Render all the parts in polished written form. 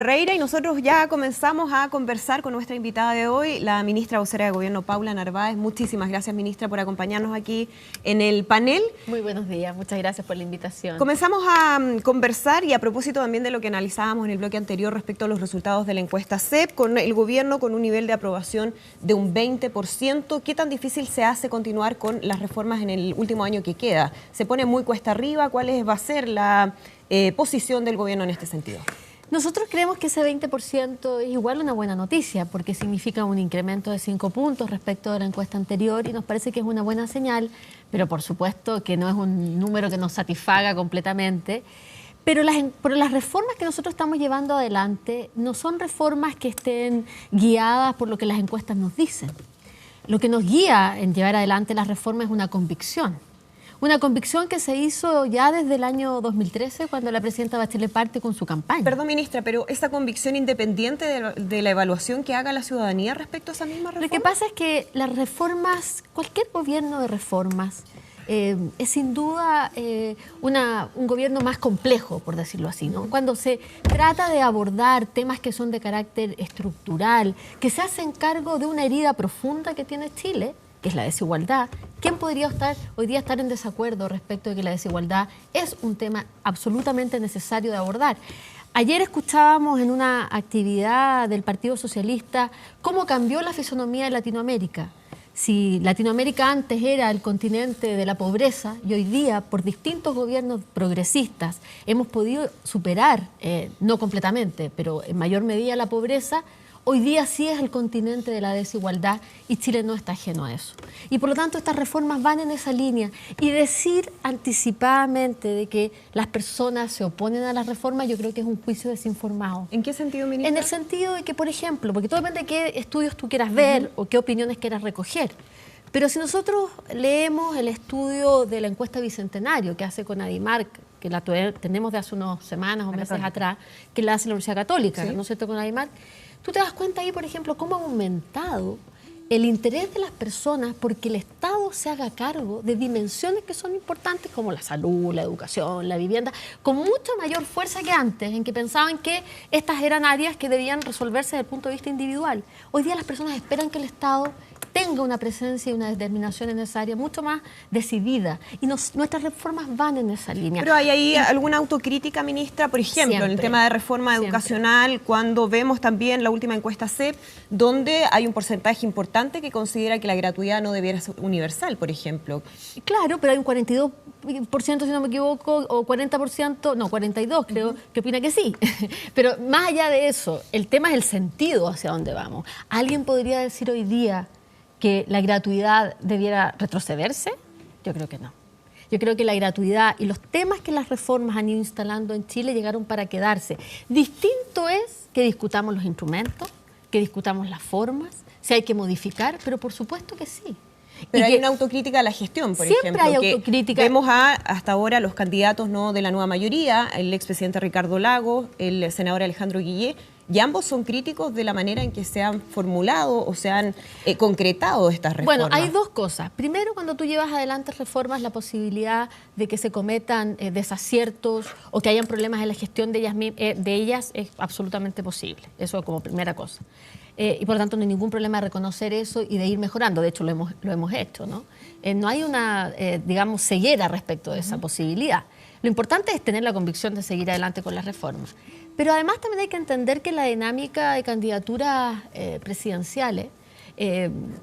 Ferreira, y nosotros ya comenzamos a conversar con nuestra invitada de hoy, la ministra vocera de Gobierno, Paula Narváez. Muchísimas gracias, ministra, por acompañarnos aquí en el panel. Muy buenos días, muchas gracias por la invitación. Comenzamos a conversar, y a propósito también de lo que analizábamos en el bloque anterior respecto a los resultados de la encuesta CEP, con el Gobierno con un nivel de aprobación de un 20%. ¿Qué tan difícil se hace continuar con las reformas en el último año que queda? ¿Se pone muy cuesta arriba? ¿Cuál va a ser la posición del Gobierno en este sentido? Nosotros creemos que ese 20% es igual una buena noticia, porque significa un incremento de 5 puntos respecto de la encuesta anterior, y nos parece que es una buena señal, pero por supuesto que no es un número que nos satisfaga completamente. Pero las reformas que nosotros estamos llevando adelante no son reformas que estén guiadas por lo que las encuestas nos dicen. Lo que nos guía en llevar adelante las reformas es una convicción. Una convicción que se hizo ya desde el año 2013, cuando la presidenta Bachelet parte con su campaña. Perdón, ministra, pero esa convicción independiente de la evaluación que haga la ciudadanía respecto a esa misma reforma. Lo que pasa es que las reformas, cualquier gobierno de reformas, es sin duda un gobierno más complejo, por decirlo así, ¿no? Cuando se trata de abordar temas que son de carácter estructural, que se hacen cargo de una herida profunda que tiene Chile, que es la desigualdad. ¿Quién podría hoy día estar en desacuerdo respecto de que la desigualdad es un tema absolutamente necesario de abordar? Ayer escuchábamos en una actividad del Partido Socialista cómo cambió la fisonomía de Latinoamérica. Si Latinoamérica antes era el continente de la pobreza, y hoy día, por distintos gobiernos progresistas, hemos podido superar, no completamente, pero en mayor medida la pobreza, hoy día sí es el continente de la desigualdad, y Chile no está ajeno a eso. Y por lo tanto estas reformas van en esa línea. Y decir anticipadamente de que las personas se oponen a las reformas, yo creo que es un juicio desinformado. ¿En qué sentido, ministra? En el sentido de que, por ejemplo, porque todo depende de qué estudios tú quieras ver o qué opiniones quieras recoger. Pero si nosotros leemos el estudio de la encuesta Bicentenario que hace Conadimarc, que la tenemos de hace unas semanas o meses atrás, que la hace la Universidad Católica, ¿sí? ¿No es cierto? Conadimarc. Tú te das cuenta ahí, por ejemplo, cómo ha aumentado el interés de las personas porque el Estado se haga cargo de dimensiones que son importantes, como la salud, la educación, la vivienda, con mucha mayor fuerza que antes, en que pensaban que estas eran áreas que debían resolverse desde el punto de vista individual. Hoy día las personas esperan que el Estado tenga una presencia y una determinación en esa área mucho más decidida. Y nuestras reformas van en esa línea. Pero ¿hay ahí alguna autocrítica, ministra? Por ejemplo, siempre, en el tema de reforma educacional, cuando vemos también la última encuesta CEP, donde hay un porcentaje importante que considera que la gratuidad no debiera ser universal, por ejemplo. Claro, pero hay un 42%, si no me equivoco, o 40%, no, 42% creo, que opina que sí. Pero más allá de eso, el tema es el sentido hacia dónde vamos. ¿Alguien podría decir hoy día que la gratuidad debiera retrocederse? Yo creo que no. Yo creo que la gratuidad y los temas que las reformas han ido instalando en Chile llegaron para quedarse. Distinto es que discutamos los instrumentos, que discutamos las formas, si hay que modificar, pero por supuesto que sí. Pero hay una autocrítica a la gestión, por ejemplo. Siempre hay autocrítica. Vemos hasta ahora los candidatos de la nueva mayoría, el expresidente Ricardo Lagos, el senador Alejandro Guillé, y ambos son críticos de la manera en que se han formulado o se han concretado estas reformas. Bueno, hay dos cosas. Primero, cuando tú llevas adelante reformas, la posibilidad de que se cometan desaciertos o que hayan problemas en la gestión de ellas es absolutamente posible. Eso como primera cosa. Y por lo tanto no hay ningún problema de reconocer eso y de ir mejorando. De hecho, lo hemos hecho, ¿no? No hay una, digamos, ceguera respecto de esa posibilidad. Lo importante es tener la convicción de seguir adelante con las reformas. Pero además también hay que entender que la dinámica de candidaturas presidenciales,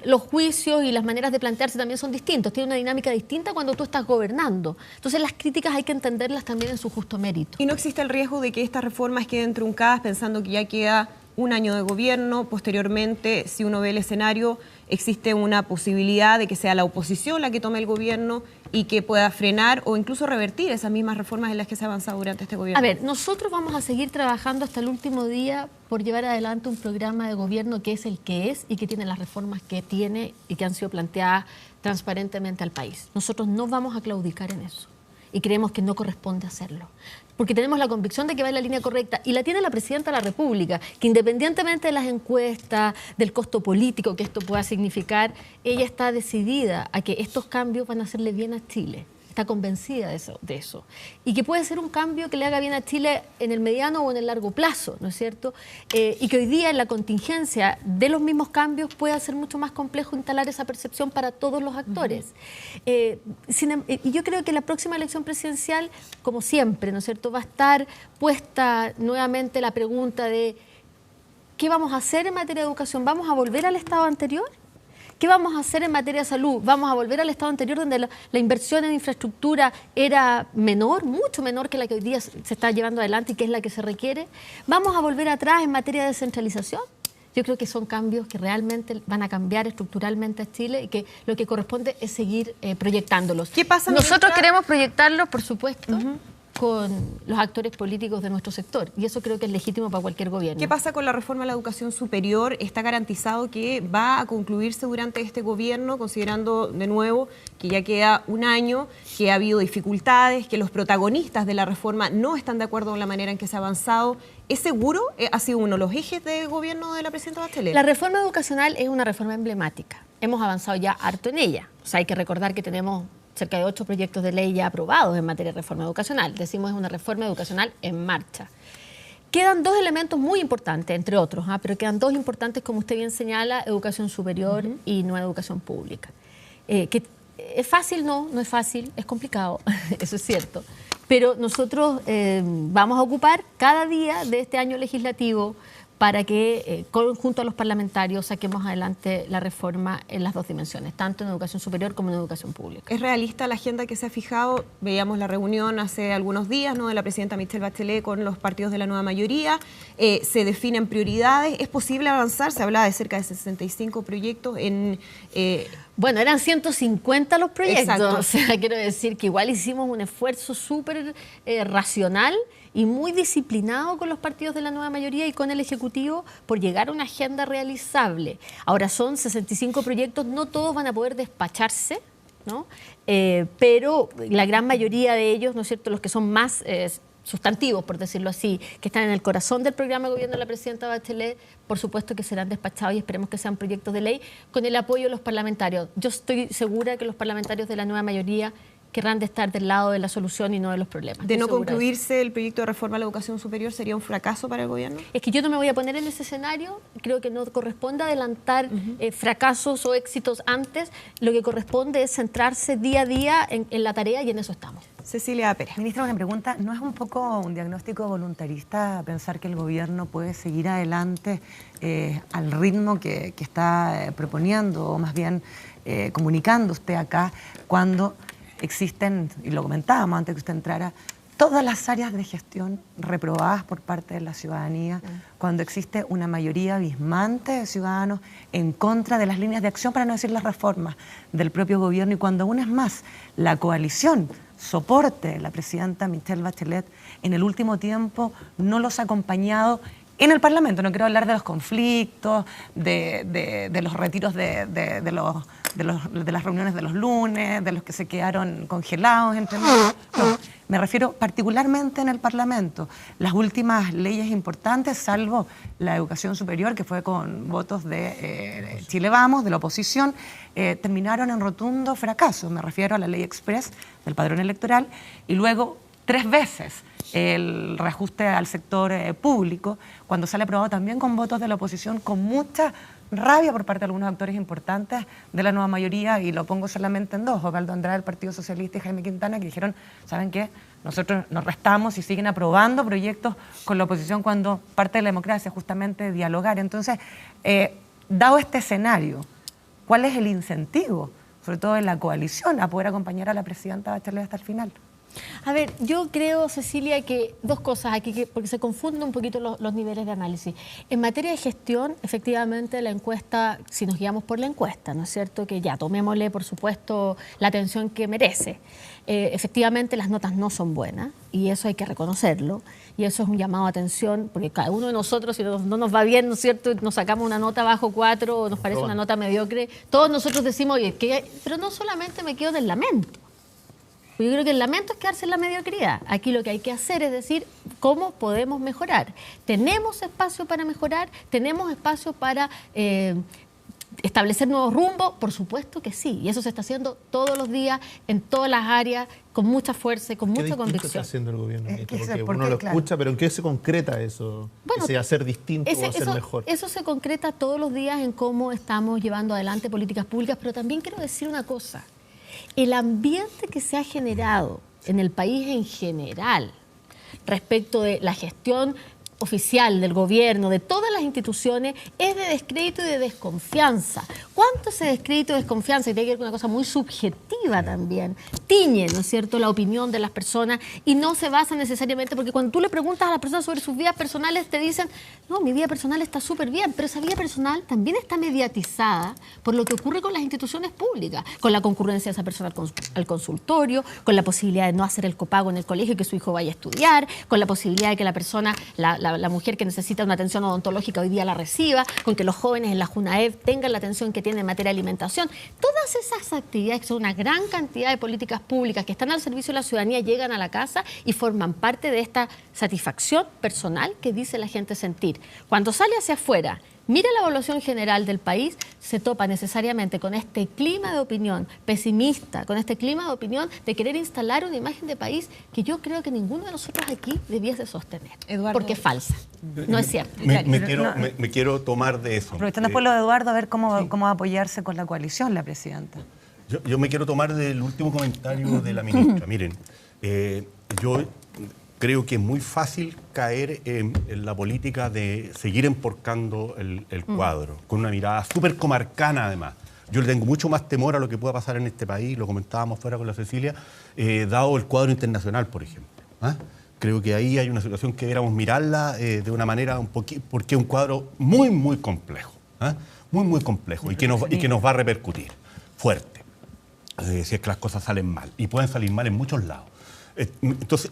los juicios y las maneras de plantearse también son distintos. Tiene una dinámica distinta cuando tú estás gobernando. Entonces las críticas hay que entenderlas también en su justo mérito. ¿Y no existe el riesgo de que estas reformas queden truncadas pensando que ya queda un año de gobierno? Posteriormente, si uno ve el escenario, existe una posibilidad de que sea la oposición la que tome el gobierno y que pueda frenar o incluso revertir esas mismas reformas en las que se ha avanzado durante este gobierno. A ver, nosotros vamos a seguir trabajando hasta el último día por llevar adelante un programa de gobierno que es el que es y que tiene las reformas que tiene y que han sido planteadas transparentemente al país. Nosotros no vamos a claudicar en eso y creemos que no corresponde hacerlo, porque tenemos la convicción de que va en la línea correcta, y la tiene la Presidenta de la República, que independientemente de las encuestas, del costo político que esto pueda significar, ella está decidida a que estos cambios van a hacerle bien a Chile. está convencida de eso. Y que puede ser un cambio que le haga bien a Chile en el mediano o en el largo plazo, ¿no es cierto? Y que hoy día en la contingencia de los mismos cambios pueda ser mucho más complejo instalar esa percepción para todos los actores. Y yo creo que la próxima elección presidencial, como siempre, ¿no es cierto?, va a estar puesta nuevamente la pregunta de ¿qué vamos a hacer en materia de educación? ¿Vamos a volver al estado anterior? ¿Qué vamos a hacer en materia de salud? ¿Vamos a volver al estado anterior donde la inversión en infraestructura era menor, mucho menor que la que hoy día se está llevando adelante y que es la que se requiere? ¿Vamos a volver atrás en materia de descentralización? Yo creo que son cambios que realmente van a cambiar estructuralmente a Chile y que lo que corresponde es seguir proyectándolos. ¿Qué pasa? Nosotros queremos proyectarlos, por supuesto, con los actores políticos de nuestro sector, y eso creo que es legítimo para cualquier gobierno. ¿Qué pasa con la reforma a la educación superior? ¿Está garantizado que va a concluirse durante este gobierno, considerando de nuevo que ya queda un año, que ha habido dificultades, que los protagonistas de la reforma no están de acuerdo con la manera en que se ha avanzado? ¿Es seguro? ¿Ha sido uno de los ejes del gobierno de la presidenta Bachelet? La reforma educacional es una reforma emblemática. Hemos avanzado ya harto en ella. O sea, hay que recordar que tenemos cerca de 8 proyectos de ley ya aprobados en materia de reforma educacional. Decimos, es una reforma educacional en marcha. Quedan 2 elementos muy importantes, entre otros, pero quedan 2 importantes, como usted bien señala, educación superior y nueva educación pública. Que ¿es fácil? No es fácil, es complicado, eso es cierto. Pero nosotros vamos a ocupar cada día de este año legislativo para que, junto a los parlamentarios, saquemos adelante la reforma en las 2 dimensiones, tanto en educación superior como en educación pública. ¿Es realista la agenda que se ha fijado? Veíamos la reunión hace algunos días, ¿no?, de la presidenta Michelle Bachelet con los partidos de la nueva mayoría. Se definen prioridades. ¿Es posible avanzar? Se hablaba de cerca de 65 proyectos en... Bueno, eran 150 los proyectos. Exacto. O sea, quiero decir que igual hicimos un esfuerzo súper racional y muy disciplinado con los partidos de la nueva mayoría y con el Ejecutivo por llegar a una agenda realizable. Ahora son 65 proyectos, no todos van a poder despacharse, ¿no? Pero la gran mayoría de ellos, ¿no es cierto?, los que son más sustantivos, por decirlo así, que están en el corazón del programa de gobierno de la presidenta Bachelet, por supuesto que serán despachados y esperemos que sean proyectos de ley con el apoyo de los parlamentarios. Yo estoy segura que los parlamentarios de la nueva mayoría querrán de estar del lado de la solución y no de los problemas. ¿De no concluirse el proyecto de reforma a la educación superior sería un fracaso para el gobierno? Es que yo no me voy a poner en ese escenario, creo que no corresponde adelantar fracasos o éxitos antes, lo que corresponde es centrarse día a día en la tarea y en eso estamos. Cecilia Pérez. Ministra, una pregunta, ¿no es un poco un diagnóstico voluntarista pensar que el gobierno puede seguir adelante al ritmo que está proponiendo, o más bien comunicando usted acá, cuando existen, y lo comentábamos antes que usted entrara, todas las áreas de gestión reprobadas por parte de la ciudadanía, cuando existe una mayoría abismante de ciudadanos en contra de las líneas de acción, para no decir las reformas del propio gobierno, y cuando aún es más, la coalición, soporte, la presidenta Michelle Bachelet, en el último tiempo no los ha acompañado en el Parlamento? No quiero hablar de los conflictos, de los retiros de las reuniones de los lunes, de los que se quedaron congelados, ¿entendés? No, me refiero particularmente en el Parlamento. Las últimas leyes importantes, salvo la educación superior, que fue con votos de Chile Vamos, de la oposición, terminaron en rotundo fracaso. Me refiero a la ley express del padrón electoral y luego 3 veces el reajuste al sector público, cuando sale aprobado también con votos de la oposición, con mucha rabia por parte de algunos actores importantes de la nueva mayoría, y lo pongo solamente en 2, Osvaldo Andrade del Partido Socialista y Jaime Quintana, que dijeron, ¿saben qué? Nosotros nos restamos y siguen aprobando proyectos con la oposición cuando parte de la democracia es justamente dialogar. Entonces, dado este escenario, ¿cuál es el incentivo, sobre todo en la coalición, a poder acompañar a la presidenta Bachelet hasta el final? A ver, yo creo, Cecilia, que 2 cosas aquí, porque se confunden un poquito los niveles de análisis. En materia de gestión, efectivamente, la encuesta, si nos guiamos por la encuesta, ¿no es cierto?, que ya tomémosle, por supuesto, la atención que merece. Efectivamente, las notas no son buenas y eso hay que reconocerlo, y eso es un llamado a atención, porque cada uno de nosotros, si no nos va bien, ¿no es cierto?, nos sacamos una nota bajo 4 o nos parece una nota mediocre, todos nosotros decimos, oye, pero no solamente me quedo del lamento. Yo creo que el lamento es quedarse en la mediocridad. Aquí lo que hay que hacer es decir cómo podemos mejorar. Tenemos espacio para mejorar, tenemos espacio para establecer nuevos rumbos, por supuesto que sí. Y eso se está haciendo todos los días, en todas las áreas, con mucha fuerza y con mucha convicción. ¿Qué está haciendo el gobierno? Porque ¿por uno qué? lo Claro. escucha, pero ¿en qué se concreta eso? Bueno, ¿Ese hacer distinto o hacer mejor? Eso se concreta todos los días en cómo estamos llevando adelante políticas públicas, pero también quiero decir una cosa. El ambiente que se ha generado en el país en general respecto de la gestión oficial del gobierno, de todas las instituciones, es de descrédito y de desconfianza. ¿Cuánto ese descrédito y desconfianza, y tiene que ver con una cosa muy subjetiva también, tiñe, ¿no es cierto?, la opinión de las personas y no se basa necesariamente, porque cuando tú le preguntas a las personas sobre sus vidas personales, te dicen, no, mi vida personal está súper bien, pero esa vida personal también está mediatizada por lo que ocurre con las instituciones públicas, con la concurrencia de esa persona al consultorio, con la posibilidad de no hacer el copago en el colegio y que su hijo vaya a estudiar, con la posibilidad de que la persona, la mujer que necesita una atención odontológica hoy día la reciba, con que los jóvenes en la Junaev tengan la atención que tienen en materia de alimentación. Todas esas actividades, que son una gran cantidad de políticas públicas que están al servicio de la ciudadanía, llegan a la casa y forman parte de esta satisfacción personal que dice la gente sentir. Cuando sale hacia afuera, mira la evaluación general del país, se topa necesariamente con este clima de opinión pesimista, con este clima de opinión de querer instalar una imagen de país que yo creo que ninguno de nosotros aquí debiese sostener, Eduardo. Porque es falsa, no es cierto. Me quiero tomar de eso. Aprovechando después lo de Eduardo, a ver cómo va a apoyarse con la coalición la presidenta. Yo me quiero tomar del último comentario de la ministra. Miren, yo creo que es muy fácil caer en la política de seguir emporcando el cuadro, con una mirada súper comarcana además. Yo le tengo mucho más temor a lo que pueda pasar en este país, lo comentábamos fuera con la Cecilia, dado el cuadro internacional, por ejemplo. Creo que ahí hay una situación que deberíamos mirarla de una manera un poquito, porque es un cuadro muy, muy complejo, muy, muy complejo, y que nos va a repercutir fuerte, si es que las cosas salen mal, y pueden salir mal en muchos lados. Entonces,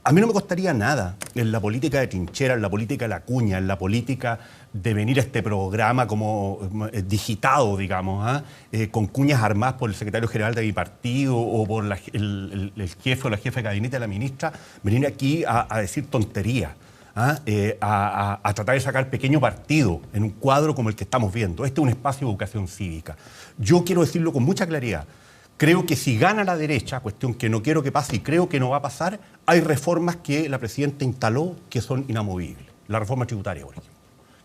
a mí no me costaría nada en la política de trinchera, en la política de la cuña, en la política de venir a este programa como digitado, digamos, con cuñas armadas por el secretario general de mi partido o por el jefe o la jefa de gabinete de la ministra, venir aquí a decir tonterías, a tratar de sacar pequeño partido en un cuadro como el que estamos viendo. Este es un espacio de educación cívica. Yo quiero decirlo con mucha claridad. Creo que si gana la derecha, cuestión que no quiero que pase y creo que no va a pasar, hay reformas que la presidenta instaló que son inamovibles. La reforma tributaria, por ejemplo,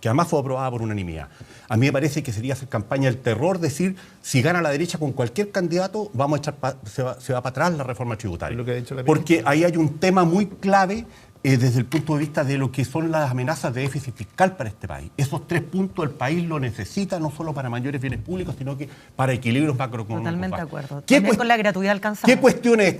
que además fue aprobada por unanimidad. A mí me parece que sería hacer campaña del terror, decir, si gana la derecha con cualquier candidato, vamos a echar se va para atrás la reforma tributaria. Lo que ha dicho la porque ahí hay un tema muy clave desde el punto de vista de lo que son las amenazas de déficit fiscal para este país. Esos 3 puntos el país lo necesita, no solo para mayores bienes públicos, sino que para equilibrios macroeconómicos. Totalmente de acuerdo. También con la gratuidad alcanzada. ¿Qué cuestiones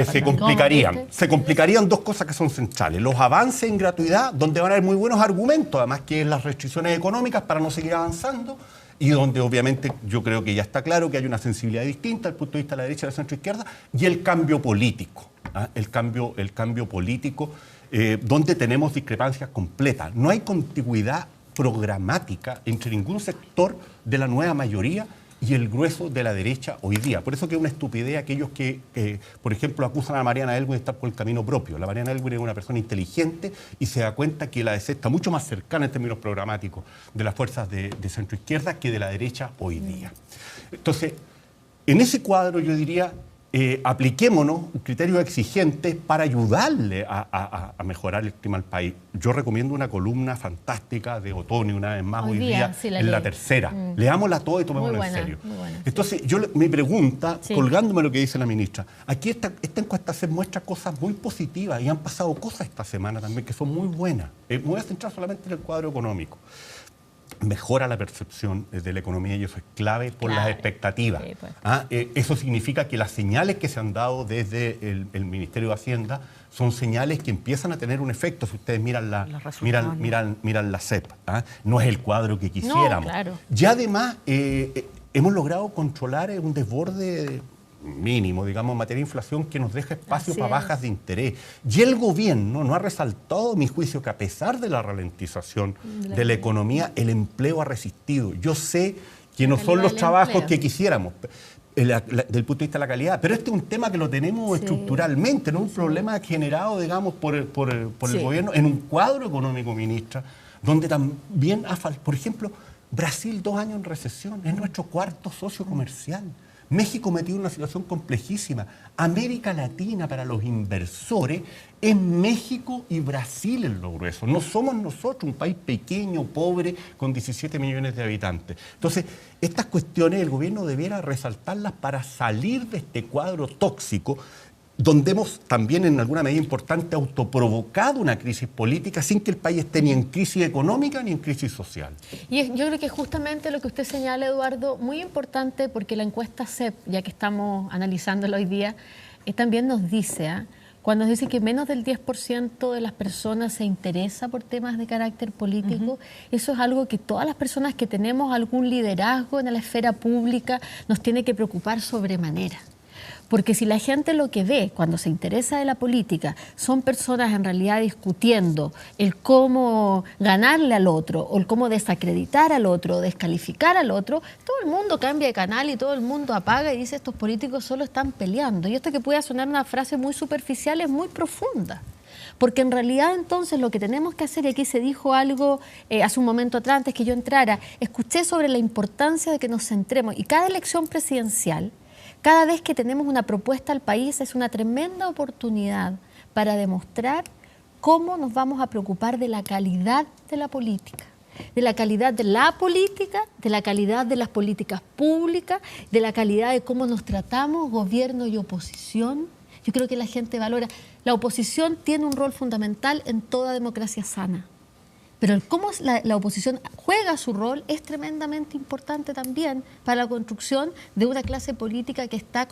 se complicarían? Se complicarían 2 cosas que son centrales. Los avances en gratuidad, donde van a haber muy buenos argumentos, además que las restricciones económicas para no seguir avanzando, y donde obviamente yo creo que ya está claro que hay una sensibilidad distinta al punto de vista de la derecha y de la centroizquierda, y el cambio político. El cambio político, donde tenemos discrepancias completas. No hay contigüidad programática entre ningún sector de la nueva mayoría y el grueso de la derecha hoy día. Por eso que es una estupidez aquellos que, por ejemplo, acusan a Mariana Elwin de estar por el camino propio. La Mariana Elwin es una persona inteligente y se da cuenta que la DC está mucho más cercana en términos programáticos de las fuerzas de centroizquierda que de la derecha hoy día. Entonces, en ese cuadro yo diría, apliquémonos criterios exigentes para ayudarle a mejorar el clima del país. Yo recomiendo una columna fantástica de Ottoni, una vez más hoy día sí, en La Tercera. Leámosla toda y tomémosla en serio. Entonces, mi pregunta, colgándome lo que dice la ministra, aquí esta encuesta se muestra cosas muy positivas y han pasado cosas esta semana también que son muy buenas. Me voy a centrar solamente en el cuadro económico. Mejora la percepción de la economía y eso es clave por las expectativas. Sí, pues. Eso significa que las señales que se han dado desde el Ministerio de Hacienda son señales que empiezan a tener un efecto. Si ustedes miran la CEP, no es el cuadro que quisiéramos. No, claro. Y además hemos logrado controlar un desborde mínimo, digamos, en materia de inflación que nos deja espacio para bajas de interés. Y el gobierno no ha resaltado, a mi juicio, que a pesar de la ralentización de la economía, el empleo ha resistido. Yo sé que no son los trabajos que quisiéramos desde el punto de vista de la calidad, pero este es un tema que lo tenemos estructuralmente, no un problema generado, digamos, por el gobierno en un cuadro económico, ministra, donde también ha faltado, por ejemplo, Brasil 2 años en recesión, es nuestro cuarto socio comercial. México metido en una situación complejísima. América Latina para los inversores es México y Brasil en lo grueso. No somos nosotros un país pequeño, pobre, con 17 millones de habitantes. Entonces, estas cuestiones el gobierno debiera resaltarlas para salir de este cuadro tóxico donde hemos también en alguna medida importante autoprovocado una crisis política sin que el país esté ni en crisis económica ni en crisis social. Y yo creo que justamente lo que usted señala, Eduardo, muy importante porque la encuesta CEP, ya que estamos analizándola hoy día, también nos dice, cuando nos dice que menos del 10% de las personas se interesa por temas de carácter político, eso es algo que todas las personas que tenemos algún liderazgo en la esfera pública nos tiene que preocupar sobremanera. Porque si la gente lo que ve cuando se interesa de la política son personas en realidad discutiendo el cómo ganarle al otro o el cómo desacreditar al otro o descalificar al otro, todo el mundo cambia de canal y todo el mundo apaga y dice estos políticos solo están peleando. Y esto que puede sonar una frase muy superficial es muy profunda. Porque en realidad entonces lo que tenemos que hacer, y aquí se dijo algo hace un momento atrás, antes que yo entrara, escuché sobre la importancia de que nos centremos y cada elección presidencial, cada vez que tenemos una propuesta al país es una tremenda oportunidad para demostrar cómo nos vamos a preocupar de la calidad de la política, de la calidad de la política, de la calidad de las políticas públicas, de la calidad de cómo nos tratamos, gobierno y oposición. Yo creo que la gente valora. La oposición tiene un rol fundamental en toda democracia sana. Pero el cómo la oposición juega su rol es tremendamente importante también para la construcción de una clase política que está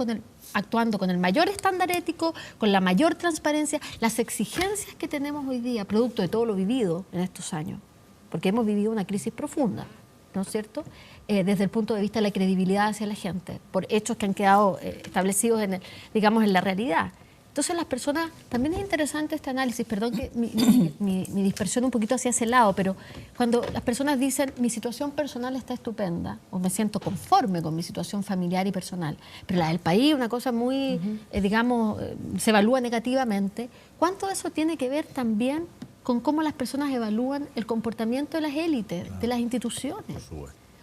actuando con el mayor estándar ético, con la mayor transparencia, las exigencias que tenemos hoy día, producto de todo lo vivido en estos años, porque hemos vivido una crisis profunda, ¿no es cierto?, desde el punto de vista de la credibilidad hacia la gente, por hechos que han quedado establecidos en la realidad. Entonces las personas, también es interesante este análisis, perdón que mi dispersión un poquito hacia ese lado, pero cuando las personas dicen mi situación personal está estupenda o me siento conforme con mi situación familiar y personal, pero la del país, una cosa muy, se evalúa negativamente, ¿cuánto de eso tiene que ver también con cómo las personas evalúan el comportamiento de las élites, de las instituciones?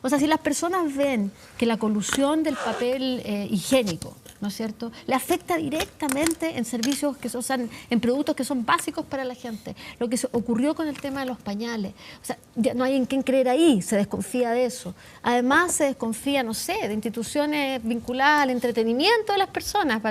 O sea, si las personas ven que la colusión del papel higiénico, ¿no es cierto?, le afecta directamente en servicios que son, en productos que son básicos para la gente. Lo que ocurrió con el tema de los pañales. O sea, ya no hay en quién creer ahí, se desconfía de eso. Además, se desconfía, no sé, de instituciones vinculadas al entretenimiento de las personas,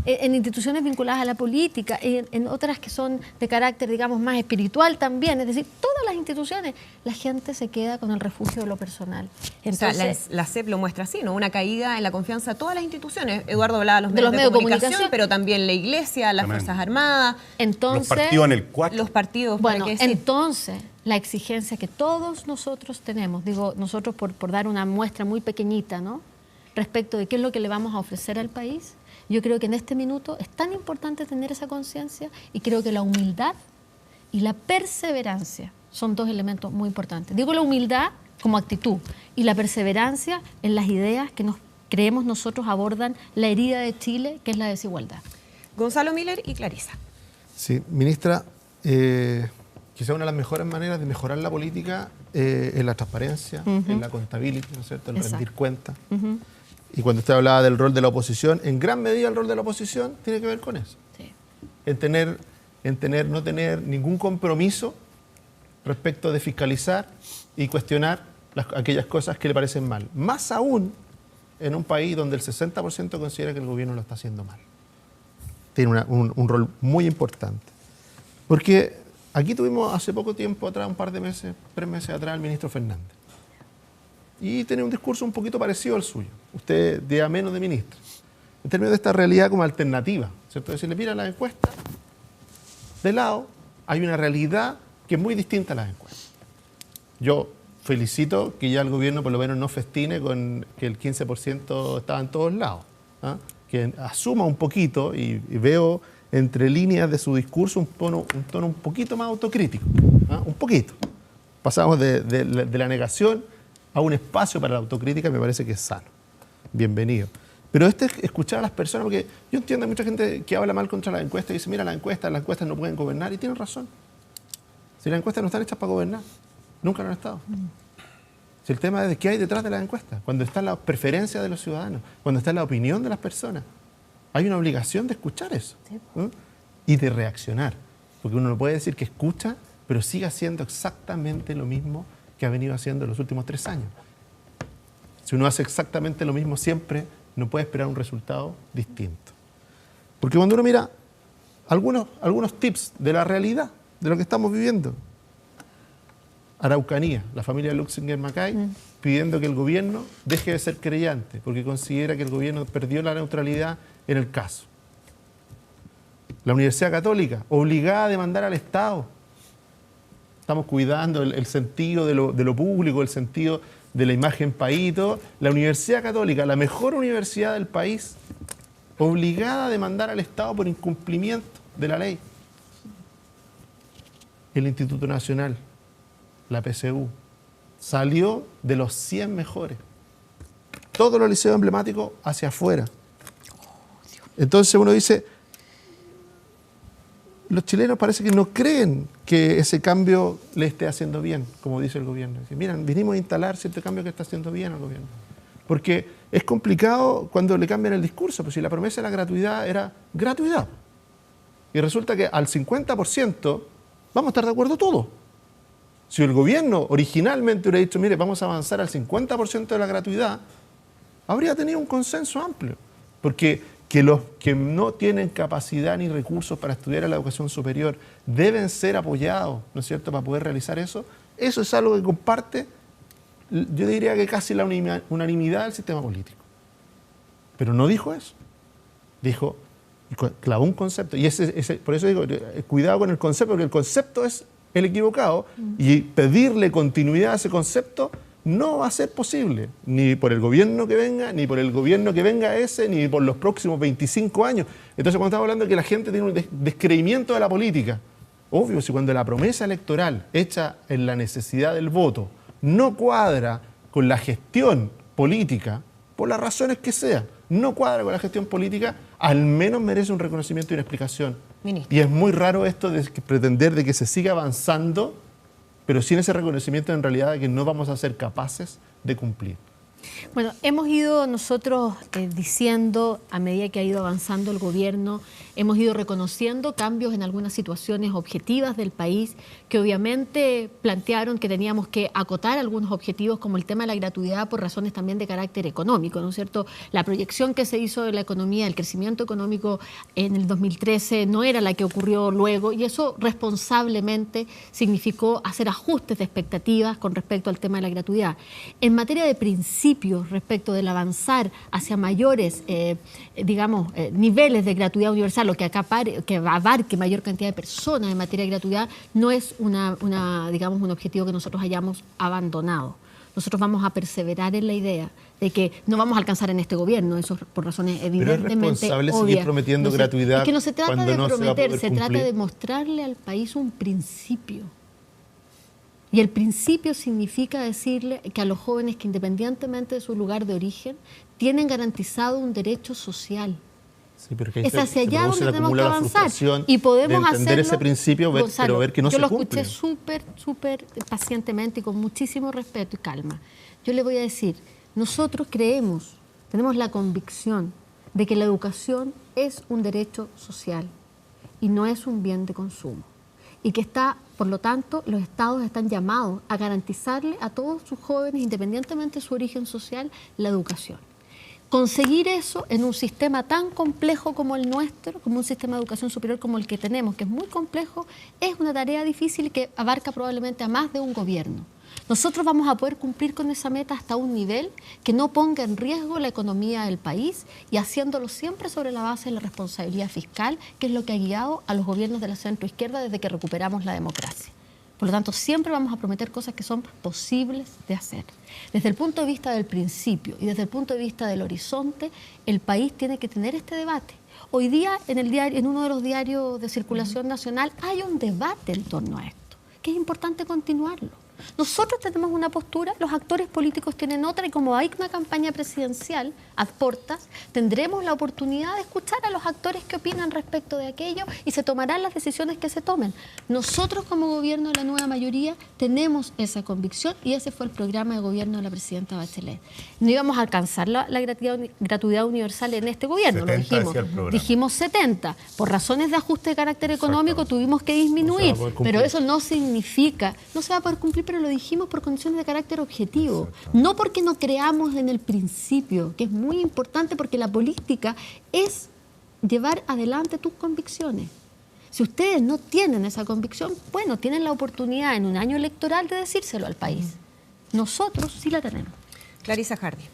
en instituciones vinculadas a la política, en otras que son de carácter, digamos, más espiritual también. Es decir, todas las instituciones, la gente se queda con el refugio de lo personal. Entonces, la CEP lo muestra así, ¿no? Una caída en la confianza de todas las instituciones. Eduardo hablaba de los medios de comunicación, pero también la Iglesia, las Fuerzas Armadas. Entonces, los partidos en el cuarto. Los partidos. Bueno, entonces, la exigencia que todos nosotros tenemos, digo nosotros por dar una muestra muy pequeñita, ¿no?, respecto de qué es lo que le vamos a ofrecer al país, yo creo que en este minuto es tan importante tener esa conciencia y creo que la humildad y la perseverancia son dos elementos muy importantes. Digo la humildad como actitud y la perseverancia en las ideas que creemos nosotros abordan la herida de Chile, que es la desigualdad. Gonzalo Miller y Clarisa. Sí, ministra, quizá una de las mejores maneras de mejorar la política es la transparencia, en la contabilidad, ¿no es cierto?, en rendir cuentas. Y cuando usted hablaba del rol de la oposición, en gran medida el rol de la oposición tiene que ver con eso. Sí. No tener ningún compromiso respecto de fiscalizar y cuestionar aquellas cosas que le parecen mal. Más aún en un país donde el 60% considera que el gobierno lo está haciendo mal. Tiene un rol muy importante. Porque aquí tuvimos hace poco tiempo atrás, un par de meses, 3 meses atrás, al ministro Fernández. Y tenía un discurso un poquito parecido al suyo. Usted día menos de ministro. En términos de esta realidad como alternativa, ¿cierto? Decirle, mira la encuesta, de lado hay una realidad que es muy distinta a las encuestas. Yo felicito que ya el gobierno por lo menos no festine con que el 15% estaba en todos lados, ¿ah? Que asuma un poquito y veo entre líneas de su discurso un tono un poquito más autocrítico, ¿ah? Un poquito. Pasamos de la negación a un espacio para la autocrítica, me parece que es sano. Bienvenido. Pero escuchar a las personas, porque yo entiendo a mucha gente que habla mal contra la encuesta y dice, mira, las encuestas no pueden gobernar, y tienen razón. Si las encuestas no están hechas para gobernar, nunca lo han estado. Si el tema es de qué hay detrás de las encuestas, cuando está la preferencia de los ciudadanos, cuando está la opinión de las personas. Hay una obligación de escuchar eso, ¿no? Y de reaccionar. Porque uno no puede decir que escucha, pero sigue haciendo exactamente lo mismo que ha venido haciendo en los últimos 3 años. Si uno hace exactamente lo mismo siempre, no puede esperar un resultado distinto. Porque cuando uno mira algunos tips de la realidad, de lo que estamos viviendo, Araucanía, la familia Luxinger Macay, pidiendo que el gobierno deje de ser creyente, porque considera que el gobierno perdió la neutralidad en el caso. La Universidad Católica, obligada a demandar al Estado. Estamos cuidando el sentido de lo público, el sentido de la imagen país y todo. La Universidad Católica, la mejor universidad del país, obligada a demandar al Estado por incumplimiento de la ley. El Instituto Nacional, la PSU, salió de los 100 mejores. Todos los liceos emblemáticos hacia afuera. Entonces uno dice, los chilenos parece que no creen que ese cambio le esté haciendo bien, como dice el gobierno. Dice, miren, vinimos a instalar cierto cambio que está haciendo bien al gobierno. Porque es complicado cuando le cambian el discurso, pues si la promesa de la gratuidad era gratuidad. Y resulta que al 50% vamos a estar de acuerdo todos. Si el gobierno originalmente hubiera dicho, mire, vamos a avanzar al 50% de la gratuidad, habría tenido un consenso amplio. Porque que los que no tienen capacidad ni recursos para estudiar en la educación superior deben ser apoyados, ¿no es cierto?, para poder realizar eso. Eso es algo que comparte, yo diría que casi la unanimidad del sistema político. Pero no dijo eso. Dijo, clavó un concepto. Y por eso digo, cuidado con el concepto, porque el concepto es el equivocado y pedirle continuidad a ese concepto no va a ser posible, ni por el gobierno que venga, ni por el gobierno que venga ese, ni por los próximos 25 años. Entonces, cuando estamos hablando de que la gente tiene un descreimiento de la política, obvio, si cuando la promesa electoral hecha en la necesidad del voto no cuadra con la gestión política, por las razones que sea, no cuadra con la gestión política, al menos merece un reconocimiento y una explicación. Ministro. Y es muy raro esto de pretender de que se siga avanzando, pero sin ese reconocimiento en realidad de que no vamos a ser capaces de cumplir. Bueno, hemos ido nosotros diciendo, a medida que ha ido avanzando el gobierno, hemos ido reconociendo cambios en algunas situaciones objetivas del país que obviamente plantearon que teníamos que acotar algunos objetivos como el tema de la gratuidad por razones también de carácter económico, ¿no es cierto? La proyección que se hizo de la economía, el crecimiento económico en el 2013 no era la que ocurrió luego y eso responsablemente significó hacer ajustes de expectativas con respecto al tema de la gratuidad. En materia de principios respecto del avanzar hacia mayores, niveles de gratuidad universal, o que abarque mayor cantidad de personas en materia de gratuidad, no es un objetivo que nosotros hayamos abandonado. Nosotros vamos a perseverar en la idea de que no vamos a alcanzar en este gobierno, eso por razones evidentemente obvias. Pero es responsable obvias. seguir prometiendo gratuidad. Es que no se trata cuando de no prometer, se se trata de mostrarle al país un principio. Y el principio significa decirle que a los jóvenes que independientemente de su lugar de origen tienen garantizado un derecho social. Sí, pero que es hacia allá donde tenemos que avanzar y podemos de entender hacerlo, ese principio, Gonzalo, pero ver que no se cumple. Yo lo escuché súper pacientemente y con muchísimo respeto y calma. Yo le voy a decir, nosotros tenemos la convicción de que la educación es un derecho social y no es un bien de consumo. Y que por lo tanto, los estados están llamados a garantizarle a todos sus jóvenes, independientemente de su origen social, la educación. Conseguir eso en un sistema tan complejo como el nuestro, como un sistema de educación superior como el que tenemos, que es muy complejo, es una tarea difícil que abarca probablemente a más de un gobierno. Nosotros vamos a poder cumplir con esa meta hasta un nivel que no ponga en riesgo la economía del país y haciéndolo siempre sobre la base de la responsabilidad fiscal, que es lo que ha guiado a los gobiernos de la centroizquierda desde que recuperamos la democracia. Por lo tanto, siempre vamos a prometer cosas que son posibles de hacer. Desde el punto de vista del principio y desde el punto de vista del horizonte, el país tiene que tener este debate. Hoy día, en uno de los diarios de circulación nacional, hay un debate en torno a esto, que es importante continuarlo. Nosotros tenemos una postura, los actores políticos tienen otra, y como hay una campaña presidencial ad portas, tendremos la oportunidad de escuchar a los actores que opinan respecto de aquello y se tomarán las decisiones que se tomen. Nosotros como gobierno de la nueva mayoría tenemos esa convicción y ese fue el programa de gobierno de la presidenta Bachelet. No íbamos a alcanzar la gratuidad universal en este gobierno, lo dijimos 70. Por razones de ajuste de carácter económico tuvimos que disminuir, pero eso no significa, no se va a poder cumplir, pero lo dijimos por condiciones de carácter objetivo, no porque no creamos en el principio, que es muy importante, porque la política es llevar adelante tus convicciones. Si ustedes no tienen esa convicción, bueno, tienen la oportunidad en un año electoral de decírselo al país. Nosotros sí la tenemos. Clarisa Hardy.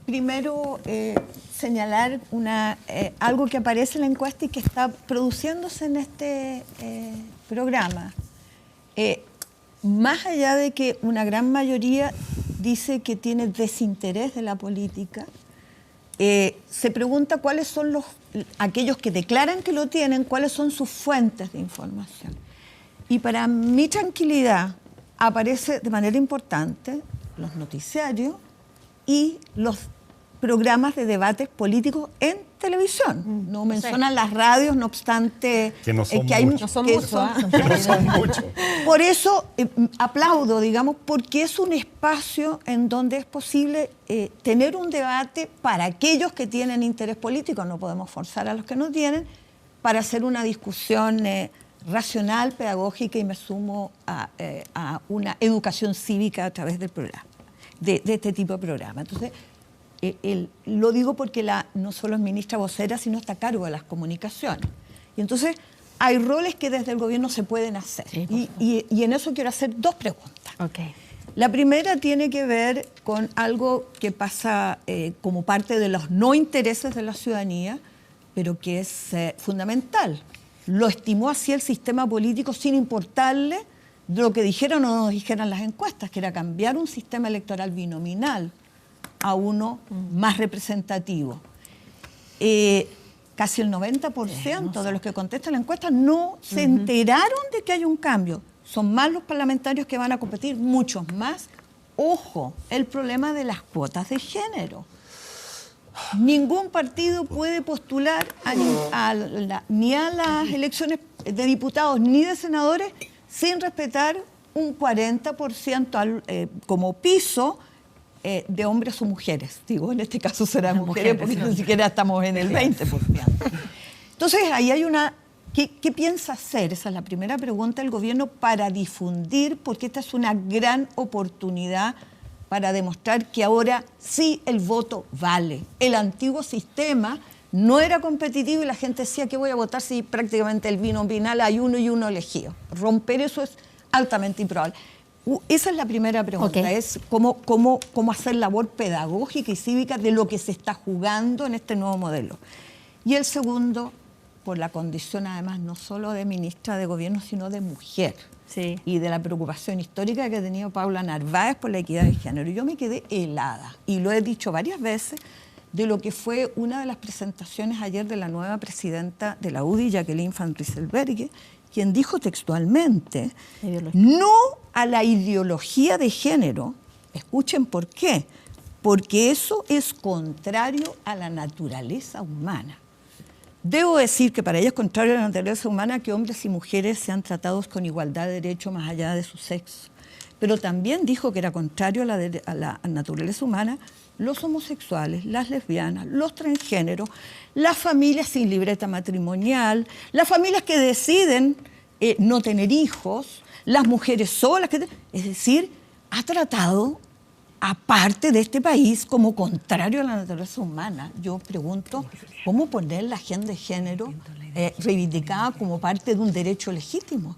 Primero, señalar algo que aparece en la encuesta y que está produciéndose en este programa. Más allá de que una gran mayoría dice que tiene desinterés de la política, se pregunta cuáles son aquellos que declaran que lo tienen, cuáles son sus fuentes de información. Y para mi tranquilidad aparece de manera importante los noticiarios y los programas de debates políticos en televisión. No mencionan las radios, no obstante que no son muchos. Por eso aplaudo, digamos, porque es un espacio en donde es posible tener un debate para aquellos que tienen interés político. No podemos forzar a los que no tienen, para hacer una discusión racional, pedagógica, y me sumo a una educación cívica a través del programa, de este tipo de programa. Entonces, lo digo porque no solo es ministra vocera, sino está a cargo de las comunicaciones. Y entonces hay roles que desde el gobierno se pueden hacer. Sí, y en eso quiero hacer dos preguntas. Okay. La primera tiene que ver con algo que pasa como parte de los no intereses de la ciudadanía, pero que es fundamental. Lo estimó así el sistema político sin importarle de lo que dijeran o no dijeran las encuestas, que era cambiar un sistema electoral binominal a uno más representativo. Casi el 90% de los que contestan la encuesta no se enteraron de que hay un cambio. Son más los parlamentarios que van a competir, muchos más. Ojo, el problema de las cuotas de género. Ningún partido puede postular ni a las elecciones de diputados ni de senadores sin respetar un 40% como piso de hombres o mujeres. Digo, en este caso será mujeres porque ni siquiera estamos en el 20%. Entonces, ahí hay ¿Qué piensa hacer? Esa es la primera pregunta del gobierno para difundir, porque esta es una gran oportunidad para demostrar que ahora sí el voto vale. El antiguo sistema no era competitivo y la gente decía que voy a votar si prácticamente el binominal hay uno y uno elegido. Romper eso es altamente improbable. Esa es la primera pregunta, es cómo hacer labor pedagógica y cívica de lo que se está jugando en este nuevo modelo. Y el segundo, por la condición además no solo de ministra de gobierno, sino de mujer. Sí. Y de la preocupación histórica que ha tenido Paula Narváez por la equidad de género. Yo me quedé helada, y lo he dicho varias veces, de lo que fue una de las presentaciones ayer de la nueva presidenta de la UDI, Jacqueline Van Rysselberghe, quien dijo textualmente, no a la ideología de género. Escuchen por qué. Porque eso es contrario a la naturaleza humana. Debo decir que para ella es contrario a la naturaleza humana que hombres y mujeres sean tratados con igualdad de derecho más allá de su sexo. Pero también dijo que era contrario a la naturaleza humana los homosexuales, las lesbianas, los transgéneros, las familias sin libreta matrimonial, las familias que deciden no tener hijos, las mujeres solas. Es decir, ha tratado a parte de este país como contrario a la naturaleza humana. Yo pregunto, ¿cómo poner la agenda de género reivindicada como parte de un derecho legítimo?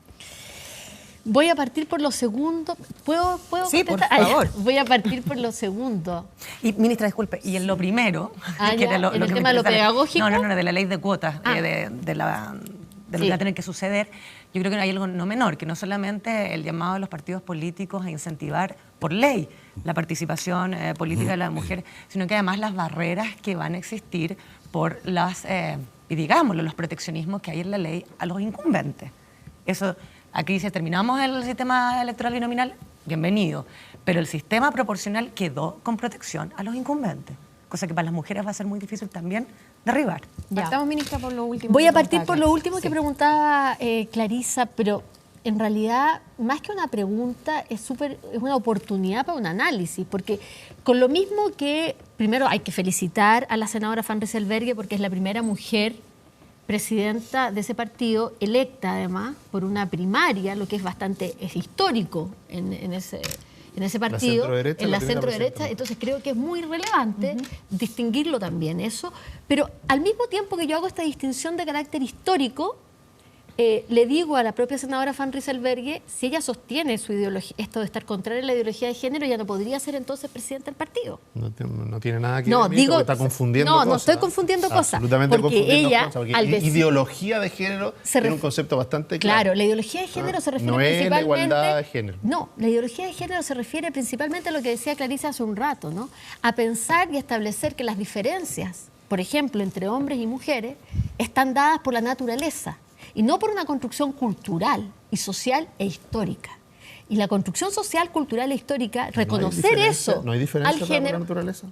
Voy a partir por lo segundo. ¿Puedo sí, contestar? por favor. Voy a partir por lo segundo. Y, ministra, disculpe, y en lo primero... que era el tema de lo pedagógico. No, de la ley de cuotas, de lo que va a tener que suceder. Yo creo que hay algo no menor, que no solamente el llamado de los partidos políticos a incentivar por ley la participación política de la mujer, sino que además las barreras que van a existir por y digámoslo, los proteccionismos que hay en la ley a los incumbentes. Eso Aquí dice, terminamos el sistema electoral binominal, bienvenido, pero el sistema proporcional quedó con protección a los incumbentes, cosa que para las mujeres va a ser muy difícil también derribar. Ya. Partamos, ministra, por lo último. Voy que a partir preguntaba por lo último que Sí. preguntaba Clarisa, pero en realidad, más que una pregunta, es una oportunidad para un análisis, porque con lo mismo que, primero hay que felicitar a la senadora Van Rysselberghe porque es la primera mujer presidenta de ese partido, electa además por una primaria, lo que es histórico en ese partido, centro-derecha, en la la primera centro-derecha. presidenta. Entonces creo que es muy relevante distinguirlo también eso, pero al mismo tiempo que yo hago esta distinción de carácter histórico, le digo a la propia senadora Van Rysselberghe, si ella sostiene su ideología, esto de estar contraria a la ideología de género, ya no podría ser entonces presidenta del partido. No tiene nada que No, ver, ministra, digo, porque está confundiendo no, cosas. no estoy confundiendo cosas, Absolutamente porque confundiendo ella, cosas, porque al decir- ideología de género tiene un concepto bastante claro. Claro, la ideología de género se refiere No es la principalmente... igualdad de género. No, la ideología de género se refiere principalmente a lo que decía Clarisa hace un rato, ¿no? A pensar y establecer que las diferencias, por ejemplo, entre hombres y mujeres, están dadas por la naturaleza y no por una construcción cultural y social e histórica. Y la construcción social, cultural e histórica, reconocer eso ¿No hay diferencia al para la género... naturaleza?